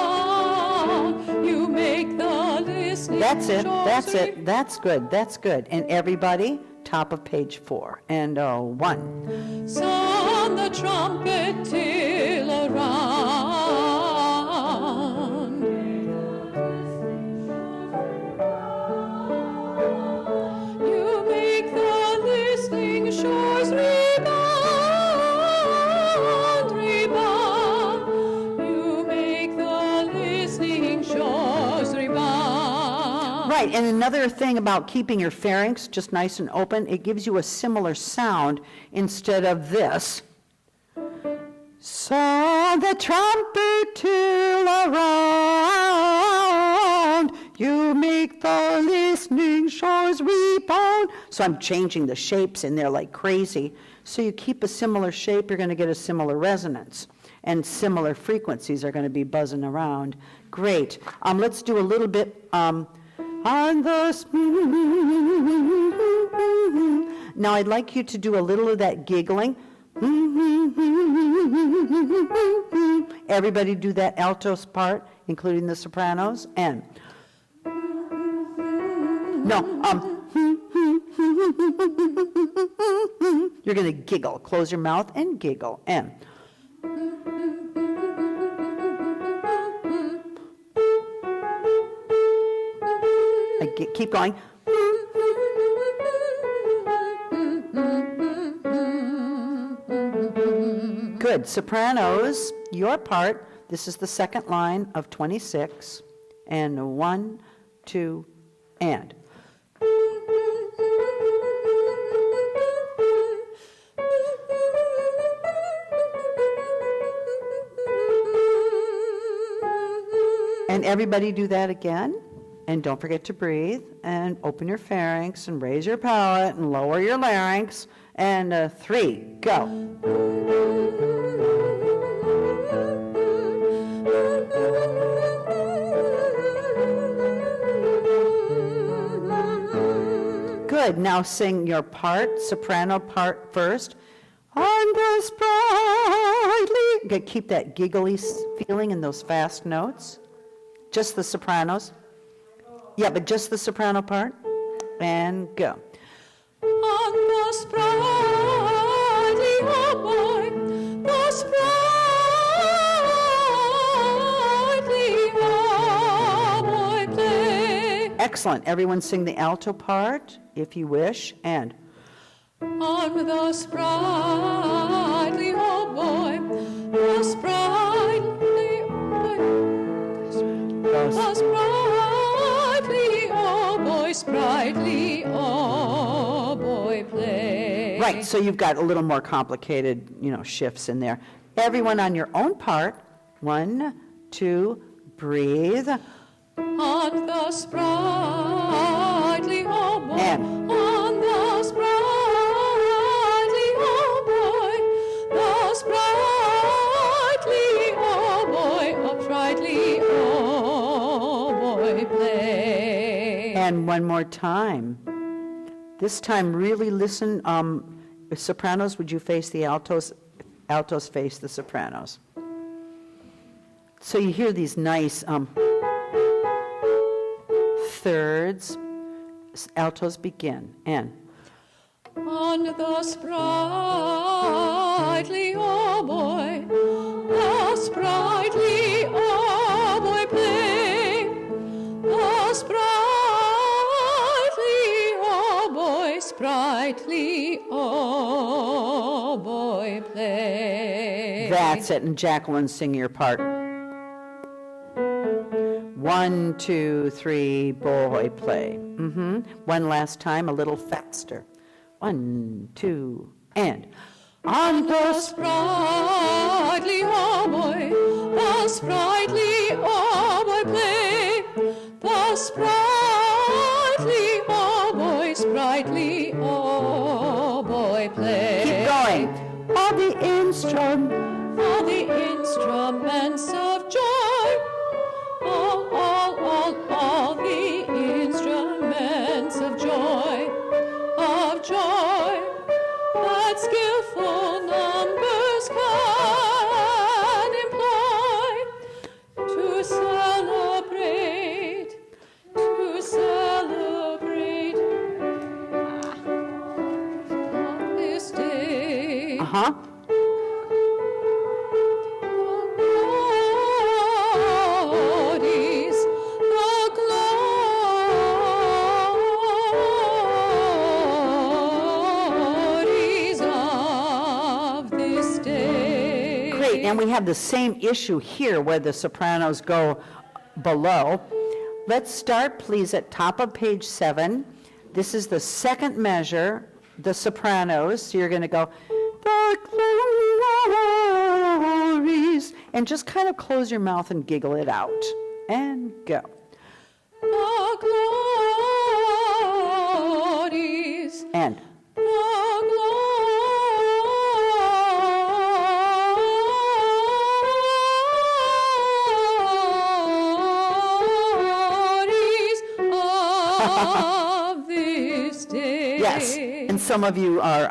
S4: You
S2: That's it, that's it, that's good, that's good. And everybody, top of page 4. And 1.
S4: Sound the trumpet till around. You make the listening shores rebound, rebound. You make the listening shores rebound.
S2: Right, and another thing about keeping your pharynx just nice and open, it gives you a similar sound instead of this. Sound the trumpet till around, you make the listening shores rebound. So I'm changing the shapes in there like crazy. So you keep a similar shape, you're going to get a similar resonance. And similar frequencies are going to be buzzing around. Great. Let's do a little bit on the... Now I'd like you to do a little of that giggling. Everybody do that alto part, including the sopranos. And no, you're going to giggle. Close your mouth and giggle. And keep going. Good. Sopranos, your part. This is the second line of 26. And 1, 2, and. And everybody do that again. And don't forget to breathe, and open your pharynx, and raise your palate, and lower your larynx. And 3, go. Good, now sing your part, soprano part first. On the sprightly, keep that giggly feeling in those fast notes. Just the sopranos. Yeah, but just the soprano part. And go.
S4: On the sprightly, oh boy, the sprightly, oh boy, play.
S2: Excellent. Everyone sing the alto part, if you wish. And
S4: On the sprightly, oh boy, the sprightly, oh boy, the sprightly, oh boy, sprightly, oh boy, play.
S2: right, so you've got a little more complicated, shifts in there. Everyone on your own part. 1, 2, breathe.
S4: On the sprightly, oh boy,
S2: And
S4: on the sprightly, oh boy, the sprightly, oh boy, uprightly, oh boy, play.
S2: And one more time. This time, really listen. Sopranos, would you face the altos? Altos face the sopranos. So you hear these nice thirds. Altos begin. And
S4: On the sprightly, oh boy, the sprightly, oh boy, play. The sprightly, oh boy, sprightly, oh boy, play.
S2: that's it. And Jacqueline, sing your part. 1, 2, 3, boy, play. One last time, a little faster. 1, 2, and. On the
S4: Sprightly, oh boy, the sprightly, oh boy, play. The sprightly, oh boy, sprightly, oh boy, play.
S2: keep going. All the instruments.
S4: All the instruments of joy, all the instruments of joy, that skillful numbers can employ to celebrate
S2: Uh-huh. Great, and we have the same issue here where the sopranos go below. Let's start, please, at top of page 7. This is the second measure, the sopranos. So you're going to go, the glories, and just kind of close your mouth and giggle it out. And go.
S4: The glories.
S2: And. Yes, and some of you are,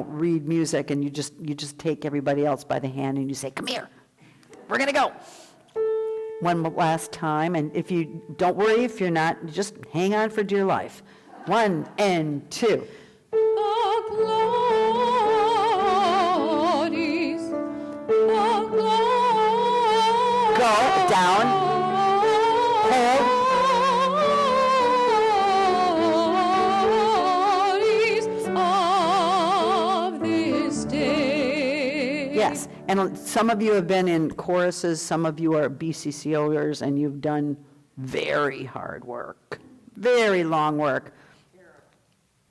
S2: read music, and you just take everybody else by the hand and you say, "Come here, we're gonna go." One last time, and if you don't worry if you're not, just hang on for dear life. 1 and 2.
S4: The glories, the glories.
S2: Go down. Hold. Yes, and some of you have been in choruses, some of you are BCCOers, and you've done very hard work, very long work.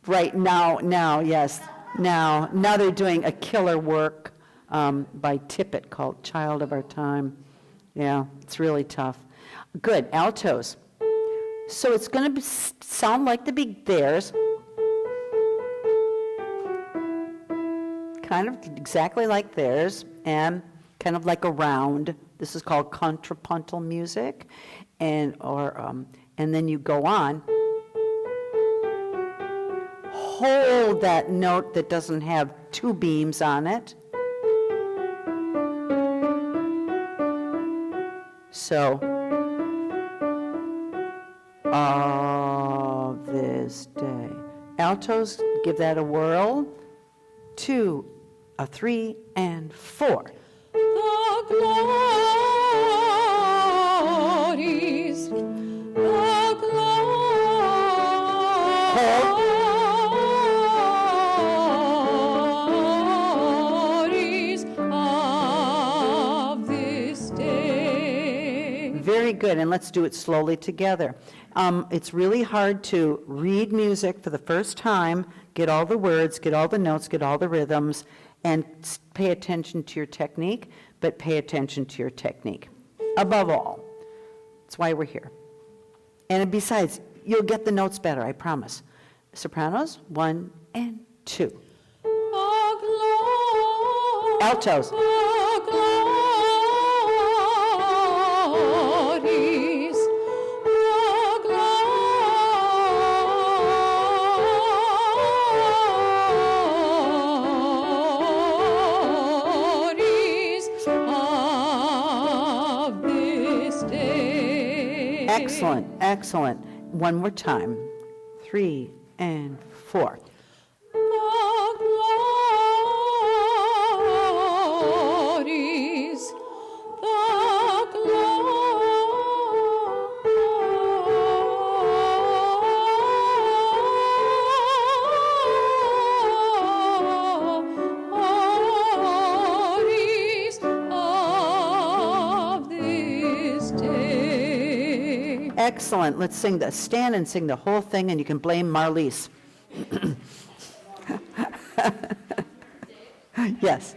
S2: Right now, yes, now they're doing a killer work by Tippett called Child of Our Time. Yeah, it's really tough. Good, altos. So it's going to sound like the big theirs. Kind of exactly like theirs, and kind of like a round. This is called contrapuntal music, and then you go on. Hold that note that doesn't have 2 beams on it. So, of this day. Altos, give that a whirl. 2, a 3, and 4.
S4: The glories, the glories of this day.
S2: Very good, and let's do it slowly together. It's really hard to read music for the first time, get all the words, get all the notes, get all the rhythms, and pay attention to your technique, but pay attention to your technique. Above all, that's why we're here. And besides, you'll get the notes better, I promise. Sopranos, 1 and 2. Altos. Excellent, excellent. One more time. 3 and 4.
S4: The glories, the glories of this day.
S2: Excellent. Let's stand and sing the whole thing, and you can blame Marlise. Yes.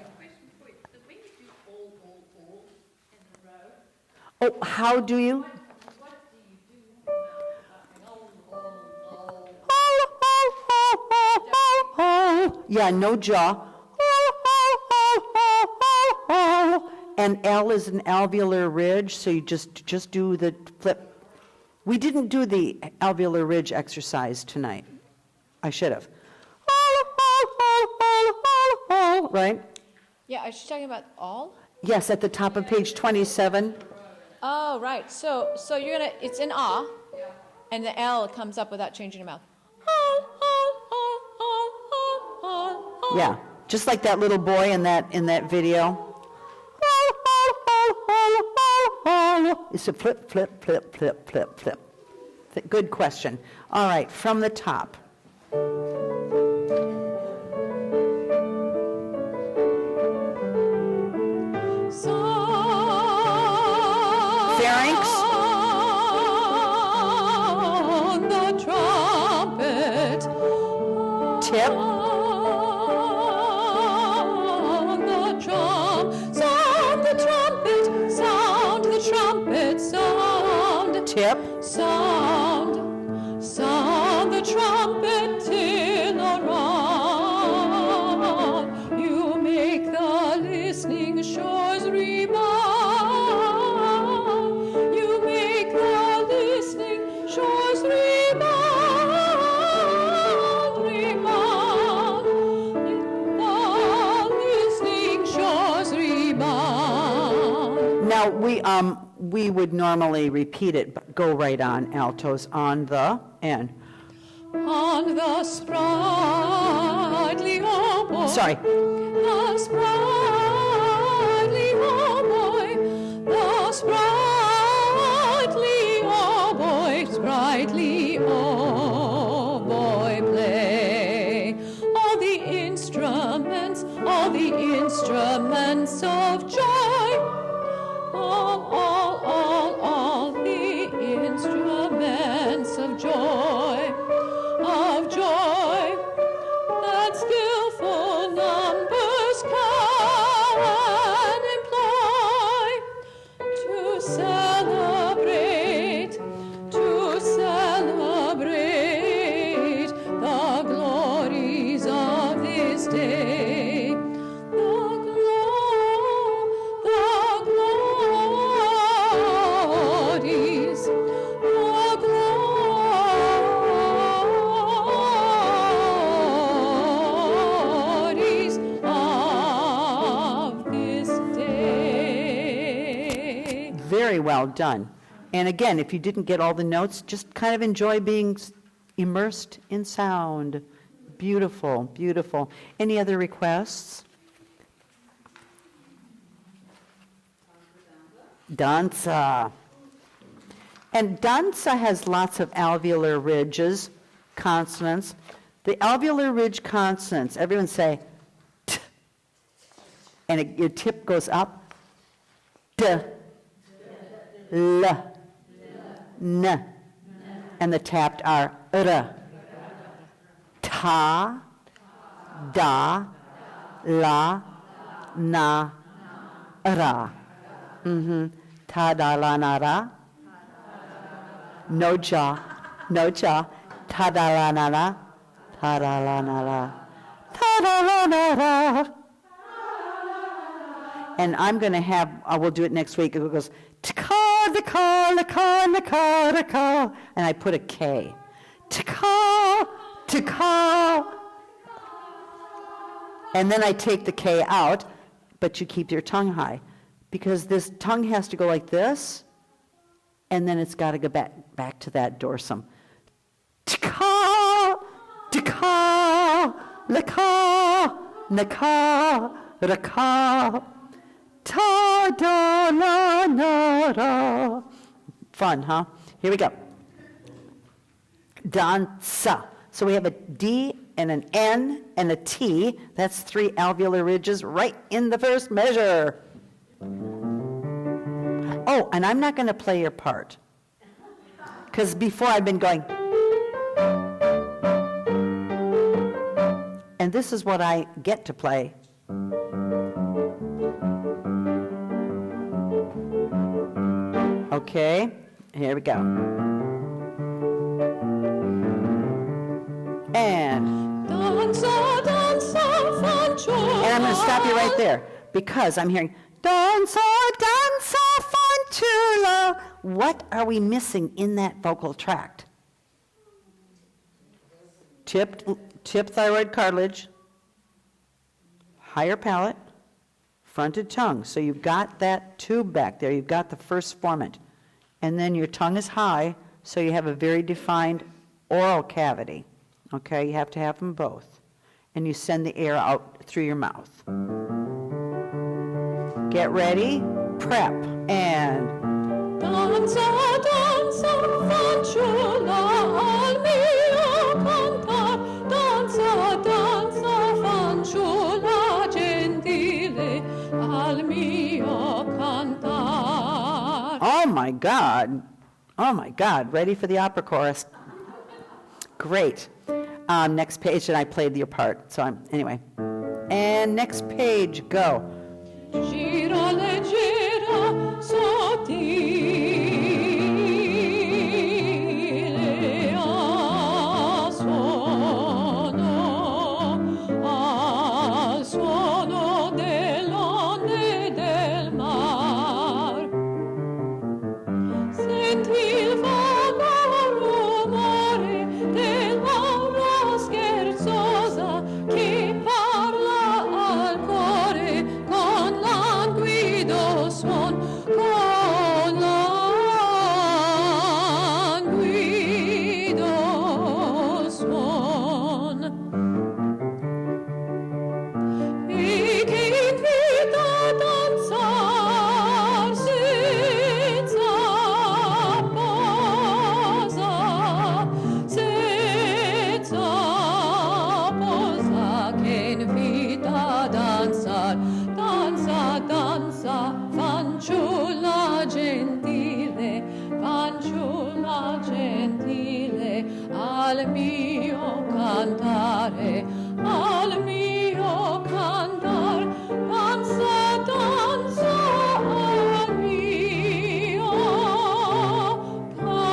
S2: Oh, how do you? Yeah, no jaw. And L is an alveolar ridge, so you just do the flip. We didn't do the alveolar ridge exercise tonight. I should have. Right?
S4: Yeah, is she talking about all?
S2: Yes, at the top of page 27.
S4: Oh, right. So you're gonna. It's in ah, and the L comes up without changing your mouth.
S2: Yeah. Just like that little boy in that video. It's a flip, flip, flip, flip, flip, flip. Good question. All right, from the top. Pharynx.
S4: Sound the trumpet.
S2: Tip.
S4: Sound the trumpet. Sound the trumpet. Sound.
S2: Tip.
S4: Sound. Sound the trumpet till around. You make the listening shores rebound. You make the listening shores rebound, rebound. The listening shores rebound.
S2: Now, we would normally repeat it, but go right on, altos, on the and.
S4: On the sprightly oboe.
S2: Sorry.
S4: The sprightly oboe. The sprightly oboe play. All the instruments of joy. All the instruments of joy, that skillful numbers can employ to celebrate the glories of this day. The glories of this day.
S2: Very well done. And again, if you didn't get all the notes, just kind of enjoy being immersed in sound. Beautiful, beautiful. Any other requests? Danza. And danza has lots of alveolar ridges, consonants. The alveolar ridge consonants, everyone say t, and your tip goes up, d, l, n, and the tapped are r, ta, da, la, na, ra. Ta, da, la, na, ra. No jaw, ta, da, la, na, ra. Ta, da, la, na, ra. Ta, da, la, na, ra. And I'm going to have, we'll do it next week. It goes, ta-ka, da-ka, la-ka, na-ka, da-ka. And I put a K. Ta-ka, ta-ka. And then I take the K out, but you keep your tongue high. Because this tongue has to go like this, and then it's got to go back to that dorsum. Ta-ka, ta-ka, la-ka, na-ka, ra-ka. Ta da la na ra. Fun, huh? Here we go. Danza. So we have a D and an N and a T. That's 3 alveolar ridges right in the first measure. Oh, and I'm not going to play your part. Because before I've been going. And this is what I get to play. Okay, here we go. And
S4: Danza, danza, fanciulla.
S2: And I'm going to stop you right there because I'm hearing danza, danza, fanciulla. What are we missing in that vocal tract? Tip thyroid cartilage, higher palate, fronted tongue. So you've got that tube back there. You've got the first formant. And then your tongue is high, so you have a very defined oral cavity. Okay, you have to have them both. and you send the air out through your mouth. Get ready, prep, and
S4: Danza, danza, fanciulla, al mio cantar. Danza, danza, fanciulla gentile, al mio cantar.
S2: oh my God, ready for the opera chorus. Great. Next page, and I played your part, so anyway. And next page, go.
S4: Gira leggera, sottile, al suono delle onde del mar. Senti il vago rumore dell'aura scherzosa che parla al cuore con languido suon, con languido suon. E che invita a danzar senza posa, senza posa, che invita a danzar. Danza, danza, fanciulla gentile, al mio cantare, al mio cantar. Danza, danza, al mio cantar.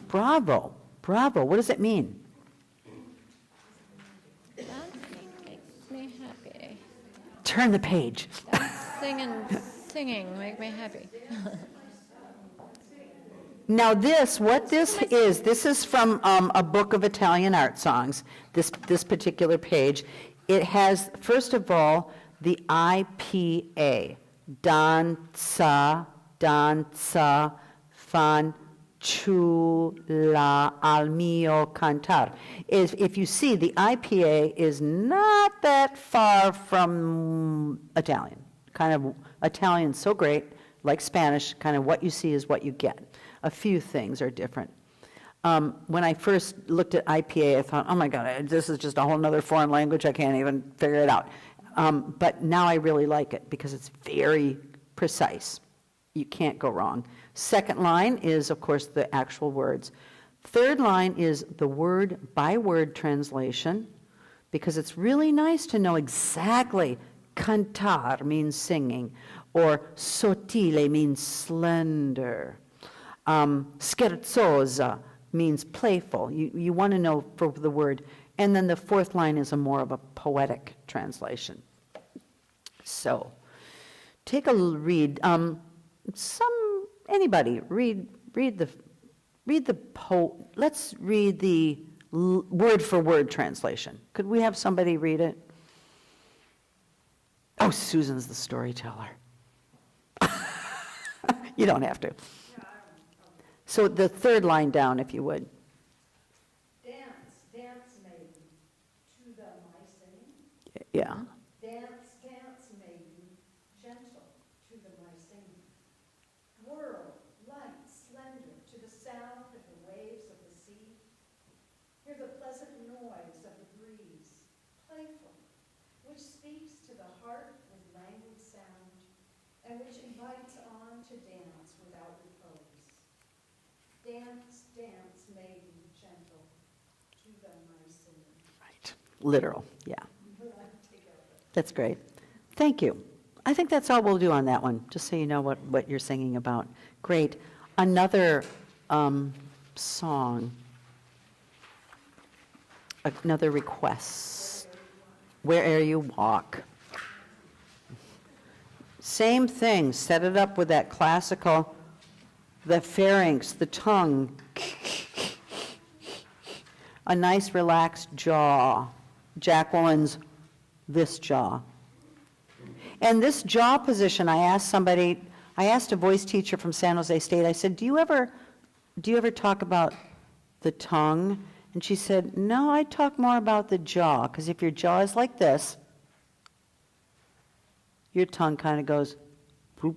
S2: Bravo, bravo. What does it mean?
S4: Dancing makes me happy.
S2: Turn the page.
S4: Dancing and singing make me happy.
S2: Now what this is from a book of Italian art songs, this particular page. It has, first of all, the IPA, danza, fanciulla al mio cantar. If you see, the IPA is not that far from Italian. Kind of Italian, so great, like Spanish, kind of what you see is what you get. A few things are different. When I first looked at IPA, I thought, oh my God, this is just a whole other foreign language. I can't even figure it out. But now I really like it because it's very precise. You can't go wrong. Second line is, of course, the actual words. Third line is the word-by-word translation, because it's really nice to know exactly. Cantar means singing, or sottile means slender. Scherzosa means playful. You want to know for the word. And then the fourth line is more of a poetic translation. So, take a read. Anybody read the let's read the word for word translation. Could we have somebody read it? Oh, Susan's the storyteller. You don't have to. So the third line down, if you would.
S5: Dance, dance, maiden, to the my singing.
S2: Yeah.
S5: Dance, dance, maiden, gentle, to the my singing. Whirl, light, slender, to the sound of the waves of the sea. Hear the pleasant noise of the breeze, playful, which speaks to the heart with languid sound, and which invites on to dance without repose. Dance, dance, maiden, gentle, to the my singing.
S2: Right. Literal, yeah. That's great. Thank you. I think that's all we'll do on that one, just so you know what you're singing about. Great. Another song. Another request. Where'er you walk. Same thing. Set it up with that classical, the pharynx, the tongue. A nice relaxed jaw. Jacqueline's this jaw. And this jaw position, I asked a voice teacher from San Jose State, I said, do you ever talk about the tongue. And she said, no, I talk more about the jaw, because if your jaw is like this, your tongue kind of goes, boop.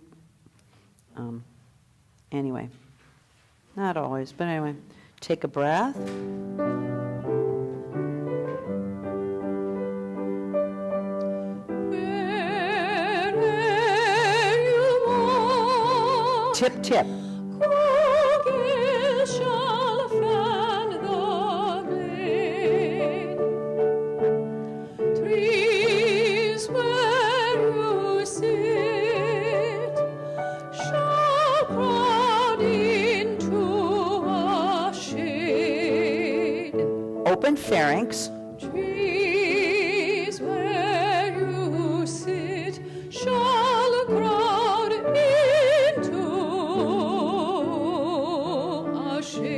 S2: Anyway, not always, but anyway, take a breath. Tip, tip. Open pharynx.
S6: Trees where you sit shall crowd into a shade.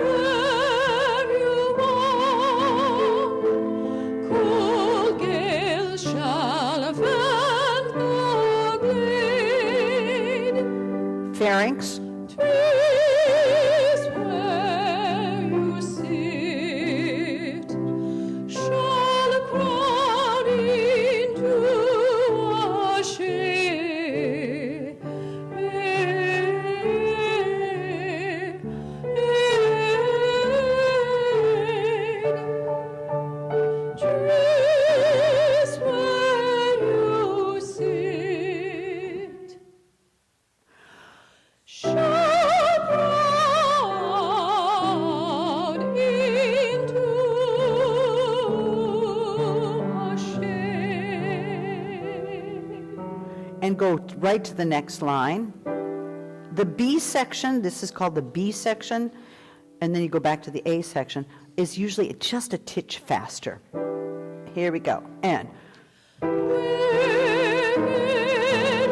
S6: Wherever you walk, cool gales shall fan the glade.
S2: Pharynx.
S6: Trees where you sit shall crowd into a shade. Trees where you sit shall crowd into a shade.
S2: And go right to the next line. The B section, this is called the B section, and then you go back to the A section, is usually just a titch faster. Here we go. And
S6: Where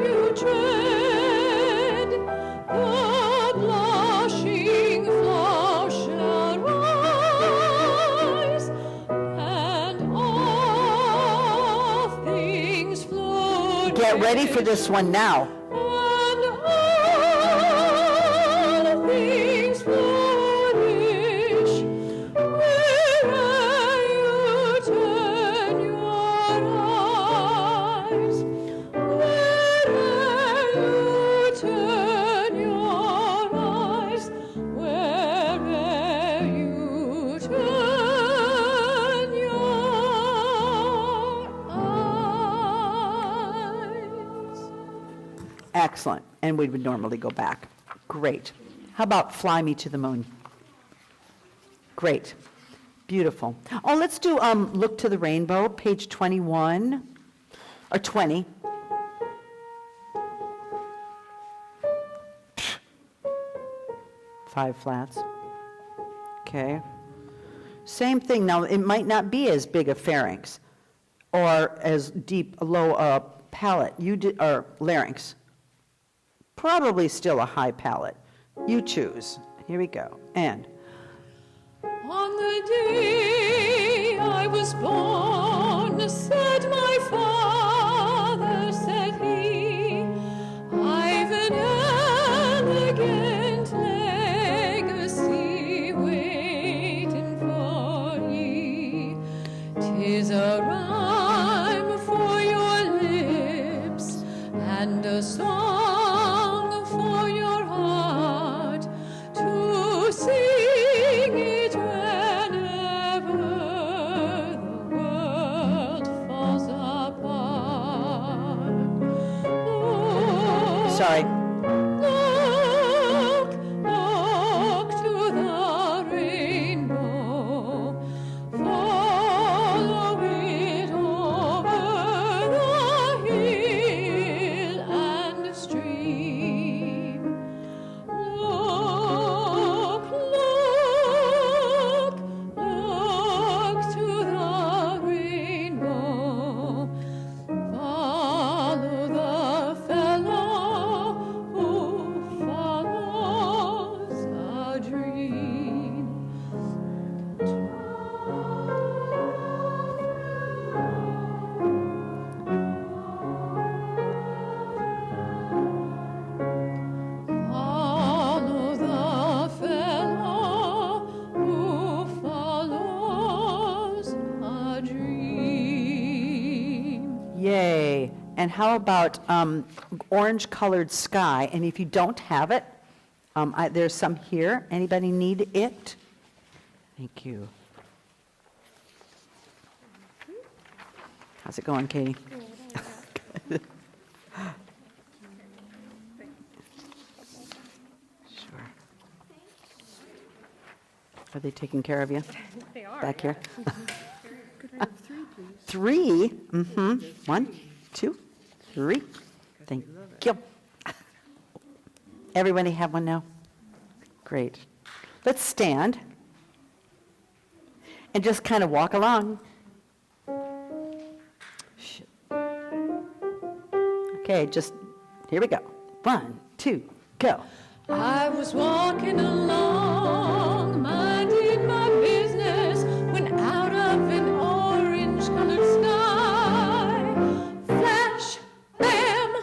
S6: you tread, the blushing flower shall rise, and all things flourish.
S2: get ready for this one now.
S6: And all things flourish wherever you turn your eyes. Wherever you turn your eyes. Wherever you turn your eyes.
S2: Excellent. And we would normally go back. Great. How about Fly Me to the Moon? Great. Beautiful. Oh, let's do Look to the Rainbow, page 21, or 20. Five flats. Okay. Same thing. Now, it might not be as big a pharynx or as deep, low palate. Or larynx. Probably still a high palate. You choose. Here we go. And
S6: On the day I was born, said my father, said he, I've an elegant legacy waiting for ye. 'Tis a rhyme for your lips and a song for your heart to sing it whenever the world falls apart.
S2: sorry.
S6: Look, look to the rainbow, follow it over the hill and stream. Look, look, look to the rainbow, follow the fellow
S2: And how about orange-colored sky? And if you don't have it, there's some here. Anybody need it? Thank you. How's it going, Katie? Good. Sure. Are they taking care of you?
S4: They are.
S2: Back here? Three? Mm-hmm. 1, 2, 3. Thank you. Everybody have one now? Great. Let's stand and just kind of walk along. Okay, just, here we go. 1, 2, go.
S6: I was walking along, minding my business, when out of an orange-colored sky, flash, bam,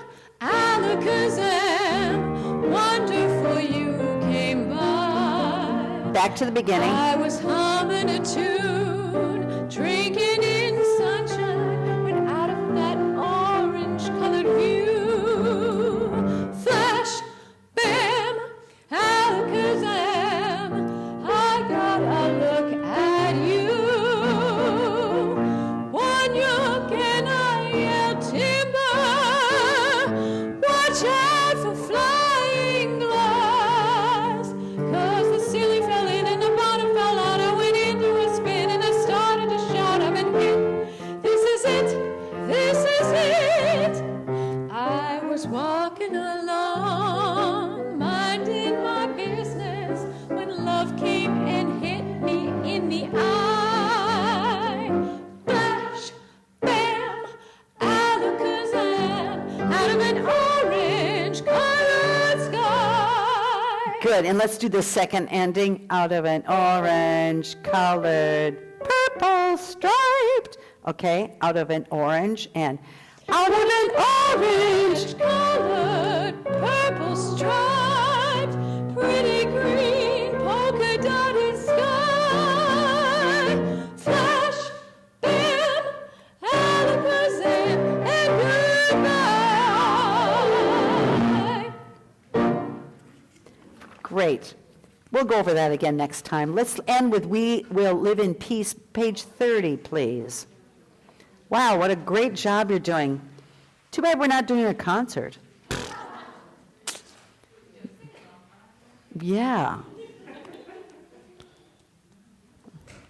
S6: alakazam, wonderful you came by.
S2: Back to the beginning.
S6: I was humming a tune, drinking in sunshine, when out of that orange-colored view, flash, bam, alakazam, I got a look at you. One look and I yelled timber, watch out for flying glass, 'cause the ceiling fell in and the bottom fell out. I went into a spin and I started to shout, I've been hit, this is it, this is it. I was walking along, minding my business, when love came and hit me in the eye. Flash, bam, alakazam, out of an orange-colored sky.
S2: Good, and let's do the second ending. Out of an orange-colored, purple striped. Okay, out of an orange and out of an orange.
S6: Colored, purple striped, pretty green polka dotted sky. Flash, bam, alakazam, and goodbye.
S2: Great. We'll go over that again next time. Let's end with "We Will Live in Peace," page 30, please. Wow, what a great job you're doing. Too bad we're not doing a concert. Yeah.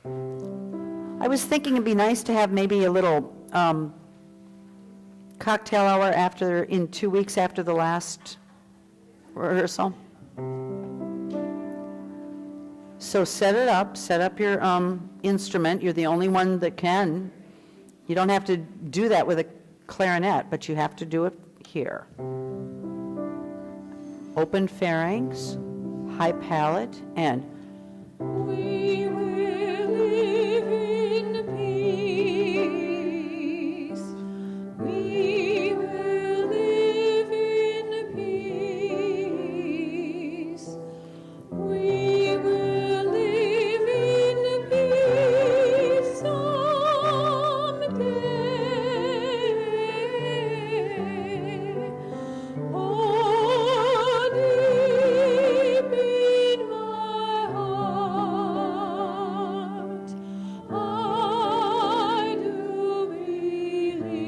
S2: I was thinking it'd be nice to have maybe a little cocktail hour in 2 weeks after the last rehearsal. So set up your instrument. You're the only one that can. You don't have to do that with a clarinet, but you have to do it here. Open pharynx, high palate, and